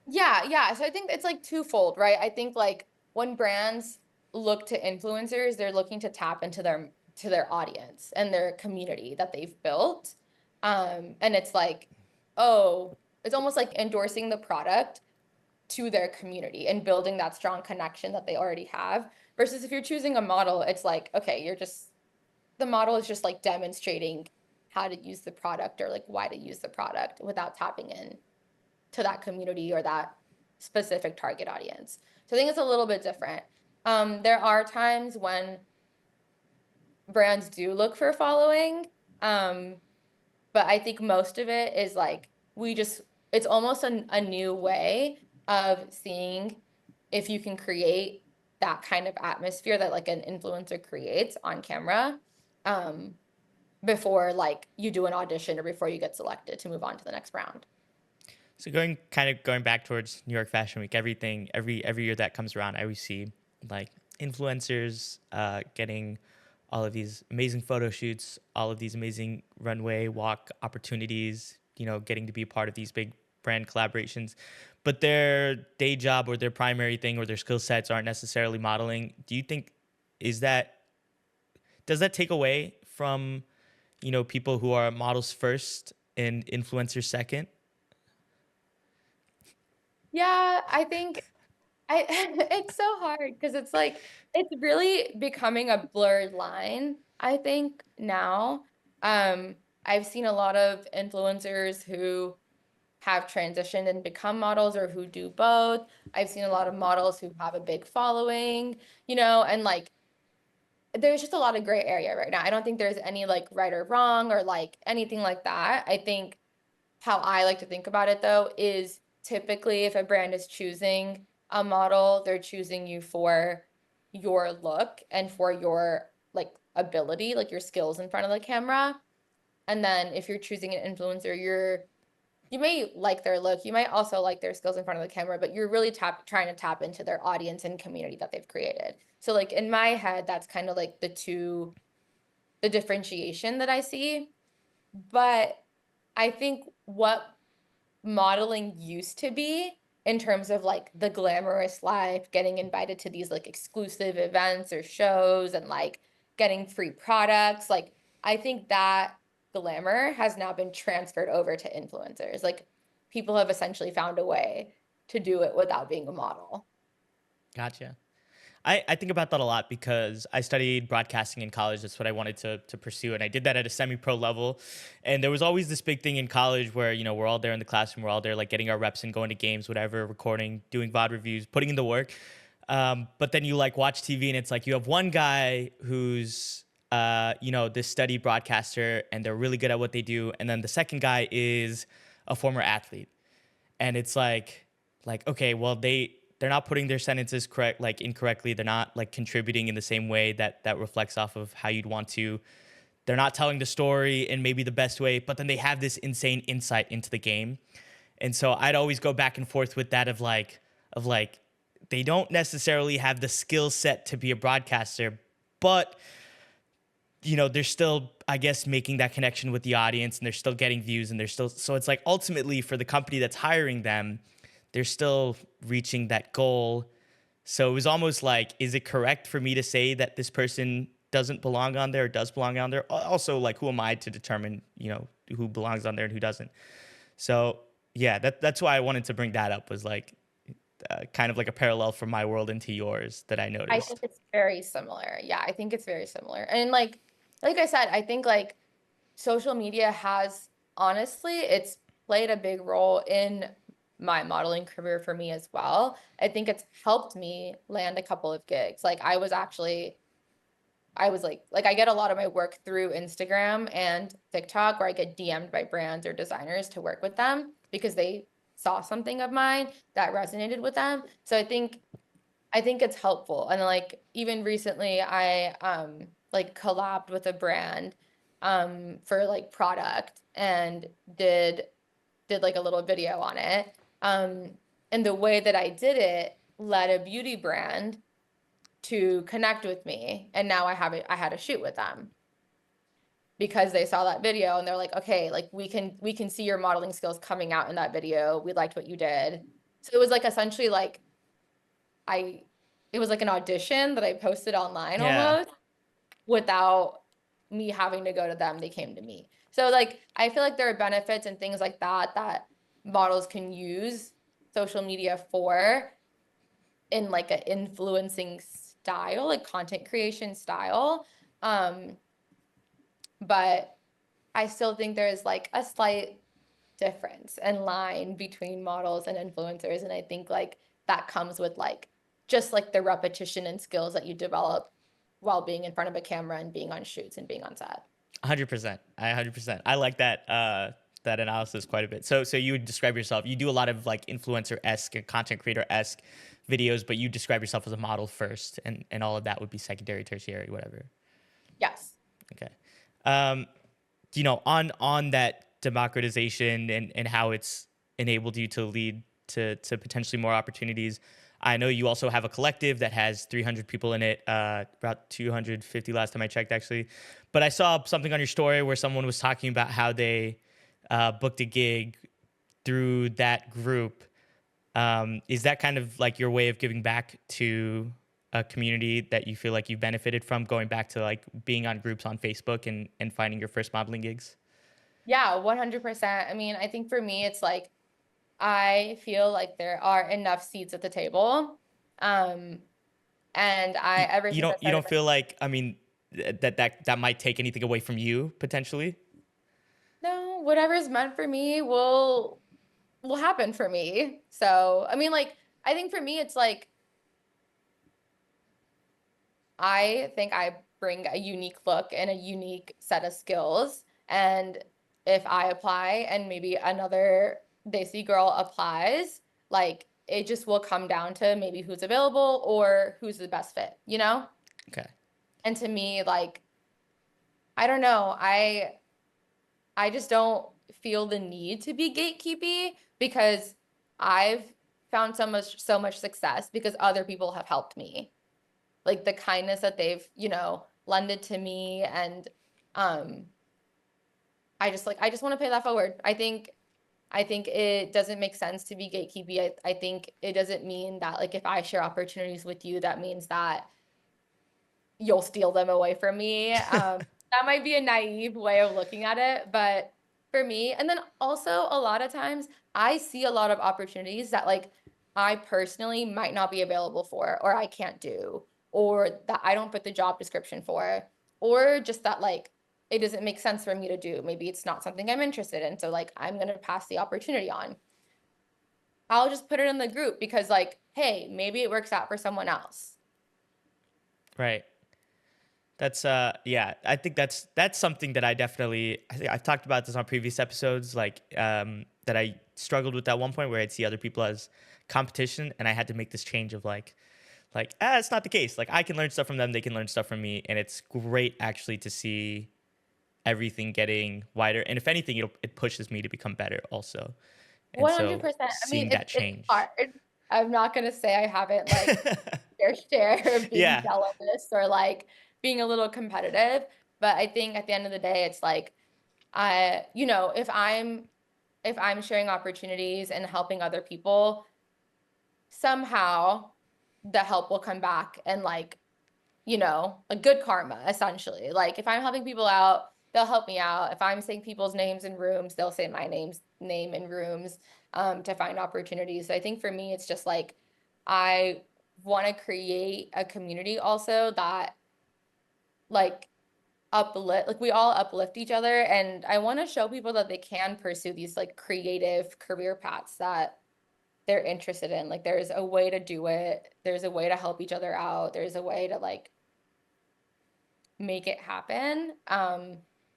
Yeah, yeah. So I think it's like twofold, right? I think like when brands look to influencers, they're looking to tap into their audience and their community that they've built. And it's like, oh, it's almost like endorsing the product to their community and building that strong connection that they already have. Versus if you're choosing a model, it's like, okay, the model is just like demonstrating how to use the product or like why to use the product without tapping in to that community or that specific target audience. So I think it's a little bit different. There are times when brands do look for following, um, but I think most of it is like it's almost a new way of seeing if you can create that kind of atmosphere that like an influencer creates on camera, um, before like you do an audition or before you get selected to move on to the next round. So going back towards New York Fashion Week, every year that comes around, I always see like influencers getting all of these amazing photo shoots, all of these amazing runway walk opportunities, getting to be a part of these big brand collaborations. But their day job or their primary thing or their skill sets aren't necessarily modeling. Do you think is that does that take away from, people who are models first and influencers second? Yeah, I think I it's so hard because it's like it's really becoming a blurred line, I think now. Um, I've seen a lot of influencers who have transitioned and become models or who do both. I've seen a lot of models who have a big following, and like there's just a lot of gray area right now. I don't think there's any like right or wrong or like anything like that. I think how I like to think about it though is typically if a brand is choosing a model, they're choosing you for your look and for your like ability, like your skills in front of the camera. And then if you're choosing an influencer, you may like their look, you might also like their skills in front of the camera, but you're really trying to tap into their audience and community that they've created. So like in my head, that's kind of like the differentiation that I see. But I think what modeling used to be in terms of like the glamorous life, getting invited to these like exclusive events or shows and like getting free products. Like, I think that glamour has now been transferred over to influencers. Like, people have essentially found a way to do it without being a model. Gotcha. I think about that a lot because I studied broadcasting in college. That's what I wanted to pursue. And I did that at a semi pro level. And there was always this big thing in college where, we're all there in the classroom, we're all there like getting our reps and going to games, whatever, recording, doing VOD reviews, putting in the work. But then you like watch TV and it's like you have one guy who's, this studied broadcaster and they're really good at what they do. And then the second guy is a former athlete. And it's like okay, well they're not putting their sentences correct like incorrectly, they're not like contributing in the same way that reflects off of how you'd want to, they're not telling the story in maybe the best way, but then they have this insane insight into the game. And so I'd always go back and forth with that of like they don't necessarily have the skill set to be a broadcaster, but they're still, I guess, making that connection with the audience and they're still getting views and they're still, so it's like ultimately for the company that's hiring them, they're still reaching that goal. So it was almost like, is it correct for me to say that this person doesn't belong on there or does belong on there? Also, like, who am I to determine, who belongs on there and who doesn't? So yeah, that's why I wanted to bring that up was like kind of like a parallel from my world into yours that I I think noticed. it's very similar. Yeah, I think it's very similar. And like I said, I think like social media has honestly, it's played a big role in my modeling career for me as well. I think it's helped me land a couple of gigs. Like I was like I get a lot of my work through Instagram and TikTok where I get DM'd by brands or designers to work with them because they saw something of mine that resonated with them. So I think it's helpful. And like even recently I like collabed with a brand for like product and did like a little video on it. And the way that I did it led a beauty brand to connect with me. And now I had a shoot with them because they saw that video and they're like, okay, like we can see your modeling skills coming out in that video. We liked what you did. So it was like essentially like I it was like an audition that I posted online Yeah. almost without me having to go to them. They came to me. So like I feel like there are benefits and things like that that models can use social media for in like an influencing style, like content creation style. Um, but I still think there's like a slight difference and line between models and influencers. And I think like that comes with like just like the repetition and skills that you develop while being in front of a camera and being on shoots and being on set. 100%. I 100%. I like that. that analysis quite a bit. So you would describe yourself. You do a lot of like influencer esque and content creator esque videos, but you describe yourself as a model first, and all of that would be secondary, tertiary, whatever. Yes. Okay. Um, on that democratization and how it's enabled you to lead to potentially more opportunities. I know you also have a collective that has 300 people in it, about 250 last time I checked, actually. But I saw something on your story where someone was talking about how they booked a gig through that group. Is that kind of like your way of giving back to a community that you feel like you benefited from, going back to like being on groups on Facebook and finding your first modeling gigs? Yeah, 100%. I mean, I think for me, it's like I feel like there are enough seats at the table. Um, and I, ever You since I don't started, feel like, I mean, that might take anything away from you potentially? no, whatever's meant for me will happen for me. So, I mean, like, I think for me, it's like I think I bring a unique look and a unique set of skills. And if I apply and maybe another Desi girl applies, like it just will come down to maybe who's available or who's the best fit, you know? Okay. And to me, like, I don't know, I just don't feel the need to be gatekeepy because I've found so much success because other people have helped me. Like the kindness that they've, lended to me and um I just want to pay that forward. I think it doesn't make sense to be gatekeepy. I think it doesn't mean that like if I share opportunities with you, that means that you'll steal them away from me. That might be a naive way of looking at it, but for me, and then also a lot of times I see a lot of opportunities that like I personally might not be available for, or I can't do, or that I don't fit the job description for, or just that like it doesn't make sense for me to do. Maybe it's not something I'm interested in. So like I'm gonna pass the opportunity on. I'll just put it in the group because like, hey, maybe it works out for someone else. Right. That's yeah, I think that's something that I think I've talked about this on previous episodes, like that I struggled with at one point where I'd see other people as competition, and I had to make this change of it's not the case. Like I can learn stuff from them, they can learn stuff from me, and it's great actually to see everything getting wider. And if anything, it pushes me to become better also. And so 100%. I mean, seeing it's that it's change. hard. I'm not gonna say I haven't like fair share of being Yeah. jealous or like being a little competitive, but I think at the end of the day, it's like if I'm sharing opportunities and helping other people, somehow the help will come back and like a good karma, essentially. Like if I'm helping people out, they'll help me out. If I'm saying people's names in rooms, they'll say my name in rooms to find opportunities. So I think for me, it's just like I want to create a community also that like uplift, like we all uplift each other. And I want to show people that they can pursue these like creative career paths that they're interested in. Like there's a way to do it. There's a way to help each other out. There's a way to like make it happen.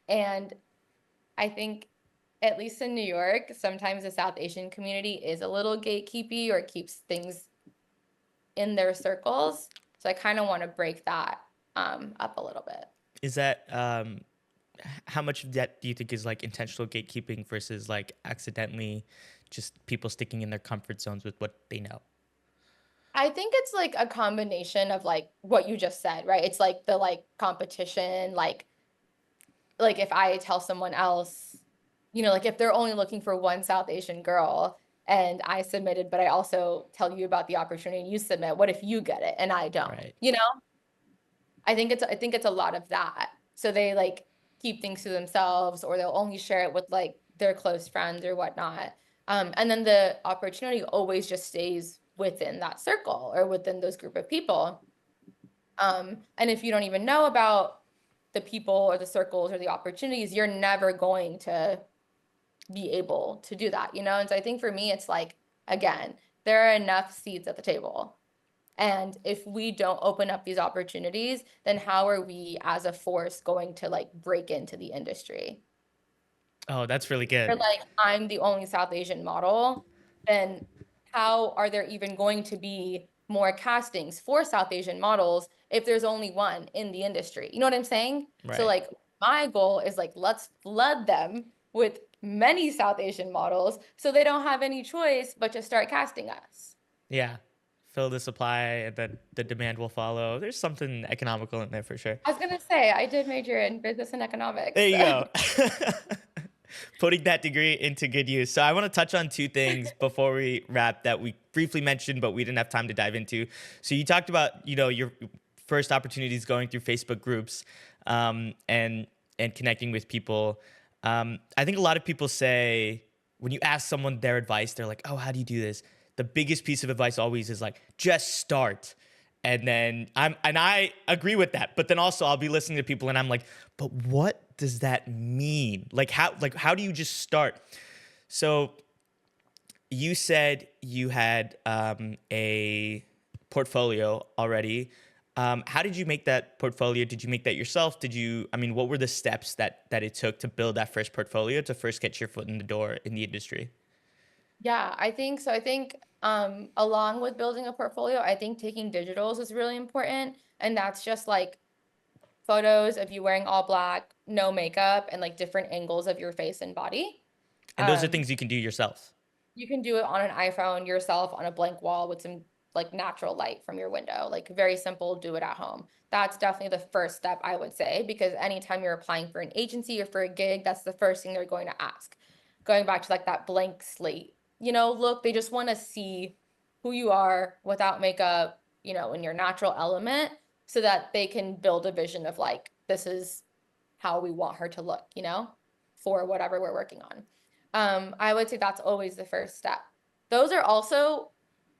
And I think, at least in New York, sometimes the South Asian community is a little gatekeepy or keeps things in their circles. So I kind of want to break that up a little bit. Is that how much of that do you think is like intentional gatekeeping versus like accidentally just people sticking in their comfort zones with what they know? I think it's like a combination of like what you just said, right? It's like the like competition, like if I tell someone else, like if they're only looking for one South Asian girl and I submitted, but I also tell you about the opportunity and you submit, what if you get it and I don't? Right. I think it's a lot of that. So they like keep things to themselves or they'll only share it with like their close friends or whatnot. And then the opportunity always just stays within that circle or within those group of people. And if you don't even know about the people or the circles or the opportunities, you're never going to be able to do that, And so I think for me, it's like, again, there are enough seats at the table. And if we don't open up these opportunities, then how are we as a force going to like break into the industry? Oh, that's really good. They're like, I'm the only South Asian model, then how are there even going to be more castings for South Asian models if there's only one in the industry? You know what I'm saying? So Right. like my goal is like let's flood them with many South Asian models so they don't have any choice but to start casting us. Yeah. Fill the supply and then the demand will follow. There's something economical in there for sure. I was gonna say I did major in business and economics. There you So. go. Putting that degree into good use. So I want to touch on two things before we wrap that we briefly mentioned, but we didn't have time to dive into. So you talked about, your first opportunities going through Facebook groups, and connecting with people. I think a lot of people say when you ask someone their advice, they're like, "Oh, how do you do this?" The biggest piece of advice always is like, "Just start." And I agree with that. But then also I'll be listening to people and I'm like, but what does that mean? Like how do you just start? So you said you had a portfolio already. How did you make that portfolio? Did you make that yourself? What were the steps that it took to build that first portfolio to first get your foot in the door in the industry? Yeah, I think so. I think along with building a portfolio, I think taking digitals is really important. And that's just like photos of you wearing all black, no makeup, and like different angles of your face and body. And those are Um, things you can do yourself. you can do it on an iPhone yourself on a blank wall with some like natural light from your window. Like very simple, do it at home. That's definitely the first step I would say because anytime you're applying for an agency or for a gig, that's the first thing they're going to ask. Going back to like that blank slate, look, they just want to see who you are without makeup, in your natural element so that they can build a vision of like this is how we want her to look, for whatever we're working on. I would say that's always the first step. Those are also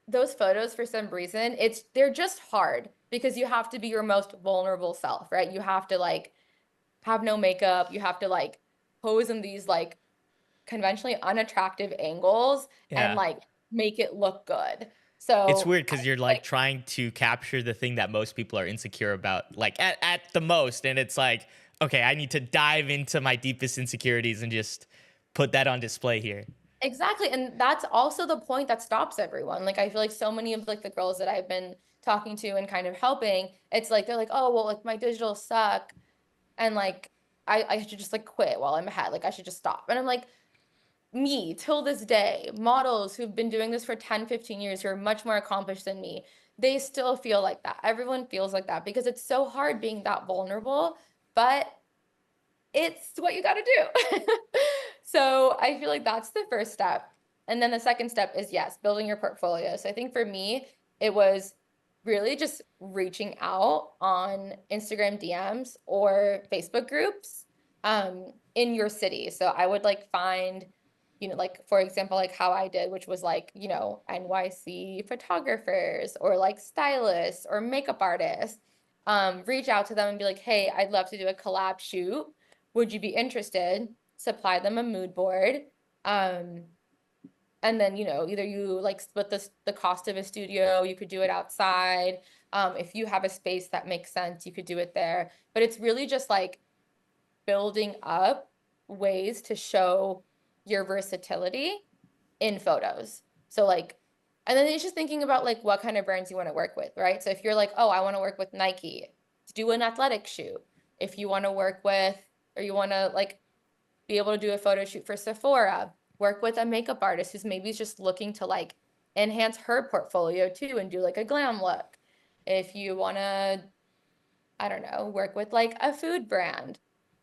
those photos for some reason, they're just hard because you have to be your most vulnerable self, right? You have to like have no makeup, you have to like pose in these like conventionally unattractive angles and Yeah. like make it look good. It's So weird I because you're like like trying to capture the thing that most people are insecure about, like at the most. And it's like, okay, I need to dive into my deepest insecurities and just put that on display here. exactly. And that's also the point that stops everyone. Like I feel like so many of like the girls that I've been talking to and kind of helping, it's like they're like, oh well, like my digital suck and like I should just like quit while I'm ahead. Like I should just stop. And I'm like, me till this day, models who've been doing this for 10, 15 years who are much more accomplished than me, they still feel like that. Everyone feels like that because it's so hard being that vulnerable, but it's what you got to do. So I feel like that's the first step. And then the second step is yes, building your portfolio. So I think for me, it was really just reaching out on Instagram DMs or Facebook groups in your city. So I would like find, like for example, like how I did, which was like, NYC photographers or like stylists or makeup artists. Reach out to them and be like, hey, I'd love to do a collab shoot. Would you be interested? Supply them a mood board. Um, and then, either you like split the cost of a studio, you could do it outside. If you have a space that makes sense, you could do it there. But it's really just like building up ways to show your versatility in photos. So like, and then it's just thinking about like what kind of brands you want to work with, right? So if you're like, oh, I want to work with Nike, do an athletic shoot. If you want to work with, or you want to like be able to do a photo shoot for Sephora, work with a makeup artist who's maybe just looking to like enhance her portfolio too and do like a glam look. If you want to, I don't know, work with like a food brand,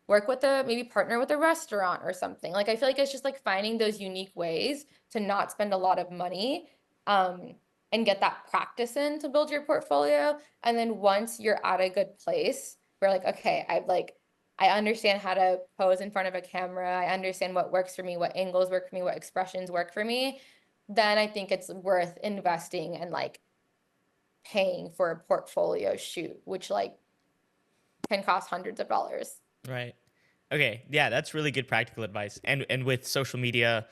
work with maybe partner with a restaurant or something. Like I feel like it's just like finding those unique ways to not spend a lot of money, um, and get that practice in to build your portfolio. And then once you're at a good place, we're like, okay, I understand how to pose in front of a camera. I understand what works for me, what angles work for me, what expressions work for me. Then I think it's worth investing and like paying for a portfolio shoot, which like can cost hundreds of dollars. Right. Okay. Yeah, that's really good practical advice. And with social media,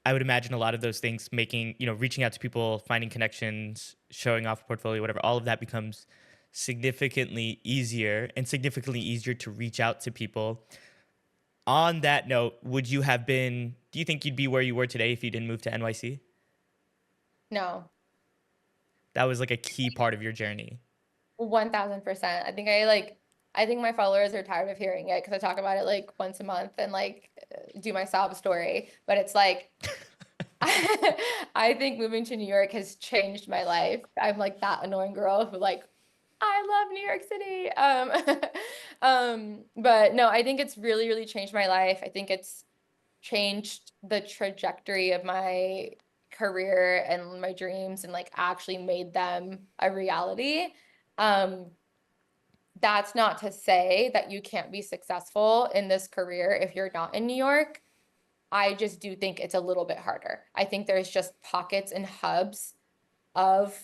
I would imagine a lot of those things making, reaching out to people, finding connections, showing off a portfolio, whatever, all of that becomes significantly easier and significantly easier to reach out to people. On that note, would you have been? Do you think you'd be where you were today if you didn't move to NYC? No, That was like a key part of your journey. 1000%. I think my followers are tired of hearing it because I talk about it like once a month and like do my sob story. But it's like, I think moving to New York has changed my life. I'm like that annoying girl who like, I love New York City. But no, I think it's really, really changed my life. I think it's changed the trajectory of my career and my dreams and like actually made them a reality. Um, that's not to say that you can't be successful in this career if you're not in New York. I just do think it's a little bit harder. I think there's just pockets and hubs of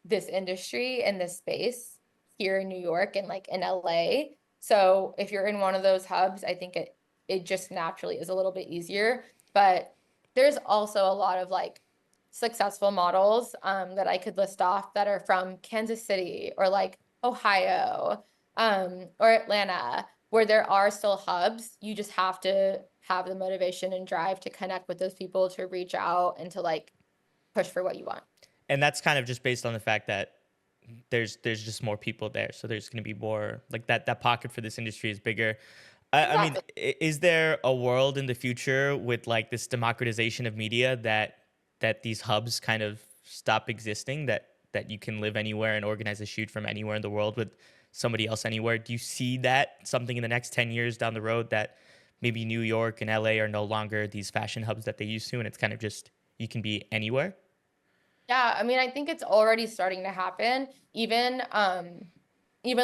this industry and this space here in New York and like in LA. So if you're in one of those hubs, I think it just naturally is a little bit easier. But there's also a lot of like successful models that I could list off that are from Kansas City or like Ohio or Atlanta, where there are still hubs. You just have to have the motivation and drive to connect with those people, to reach out and to like push for what you want. And that's kind of just based on the fact that there's just more people there, so there's going to be more like that pocket for this industry is bigger. I mean, Exactly. is there a world in the future with like this democratization of media that these hubs kind of stop existing, that you can live anywhere and organize a shoot from anywhere in the world with somebody else anywhere? Do you see that something in the next 10 years down the road, that maybe New York and LA are no longer these fashion hubs that they used to, and it's kind of just you can be anywhere? Yeah, I mean, I think it's already starting to happen. Even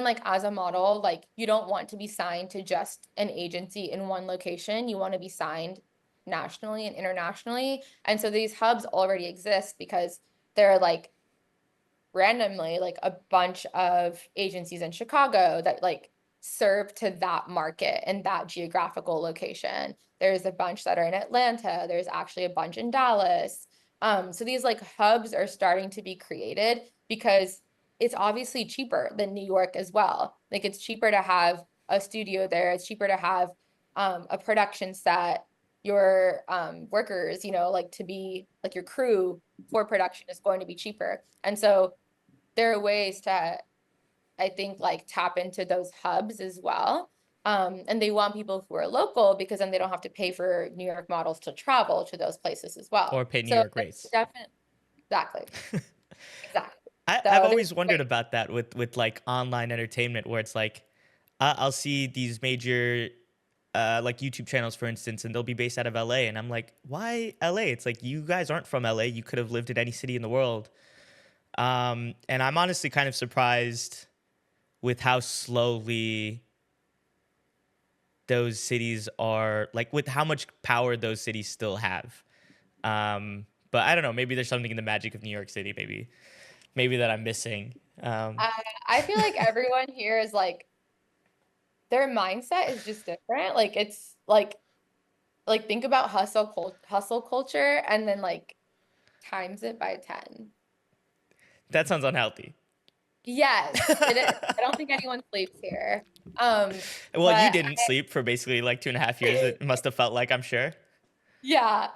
like as a model, like you don't want to be signed to just an agency in one location. You want to be signed nationally and internationally. And so these hubs already exist because they're like randomly like a bunch of agencies in Chicago that like serve to that market and that geographical location. There's a bunch that are in Atlanta. There's actually a bunch in Dallas. So these like hubs are starting to be created because it's obviously cheaper than New York as well. Like it's cheaper to have a studio there. It's cheaper to have a production set. Your workers, like to be like your crew for production is going to be cheaper. And so there are ways to, I think, like tap into those hubs as well. And they want people who are local because then they don't have to pay for New York models to travel to those places as well. Or pay New So York there's rates? definitely, exactly, exactly. I've So there's always wondered ways. about that with like online entertainment, where it's like I'll see these major like YouTube channels, for instance, and they'll be based out of LA, and I'm like, why LA? It's like you guys aren't from LA. You could have lived in any city in the world. And I'm honestly kind of surprised with how slowly those cities are, like with how much power those cities still have. But I don't know. Maybe there's something in the magic of New York City. Maybe that I'm missing. Um, I feel like everyone here is like their mindset is just different. Like it's like think about hustle culture and then like times it by 10. that sounds unhealthy. Yes, it is. I don't think anyone sleeps here. Well, you But didn't sleep for basically like 2.5 years. It must have felt like, I'm sure. yeah,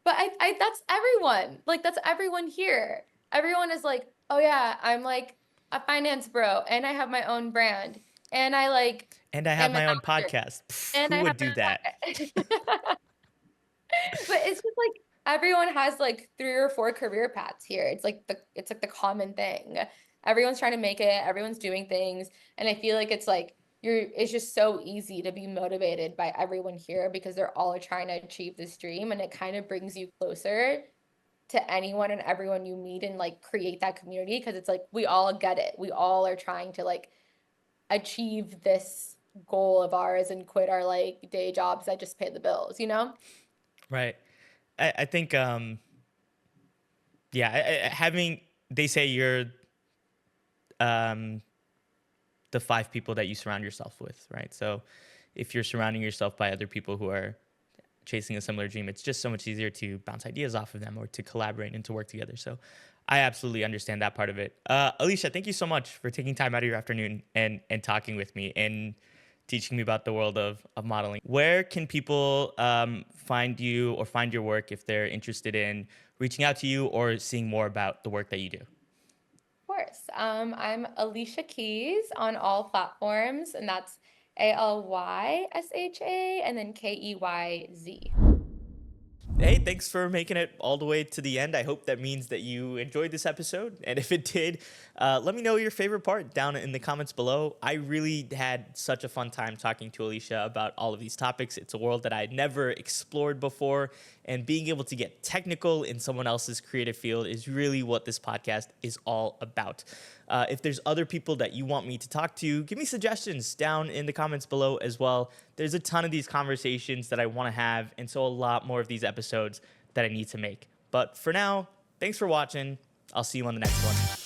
but I that's everyone. Like that's everyone here. Everyone is like, oh yeah, I'm like a finance bro, and I have my own brand, and I like And I have am an my own actor, podcast. Pff, and who I have would my do that? own podcast. But it's just like everyone has like three or four career paths here. It's like the common thing. Everyone's trying to make it, everyone's doing things, and I feel like it's just so easy to be motivated by everyone here because they're all trying to achieve this dream and it kind of brings you closer to anyone and everyone you meet and like create that community because it's like we all get it. We all are trying to like achieve this goal of ours and quit our like day jobs that just pay the bills, you know? Right. I think, yeah, having, they say you're um, the five people that you surround yourself with, right? So if you're surrounding yourself by other people who are chasing a similar dream, it's just so much easier to bounce ideas off of them or to collaborate and to work together. So I absolutely understand that part of it. Alysha, thank you so much for taking time out of your afternoon and talking with me. And teaching me about the world of modeling. Where can people find you or find your work if they're interested in reaching out to you or seeing more about the work that you do? Course. I'm Alicia Keys on all platforms, and that's Alysha and then Keyz. Hey, thanks for making it all the way to the end. I hope that means that you enjoyed this episode. And if it did, let me know your favorite part down in the comments below. I really had such a fun time talking to Alysha about all of these topics. It's a world that I'd never explored before. And being able to get technical in someone else's creative field is really what this podcast is all about. If there's other people that you want me to talk to, give me suggestions down in the comments below as well. There's a ton of these conversations that I want to have, and so a lot more of these episodes that I need to make. But for now, thanks for watching. I'll see you on the next one.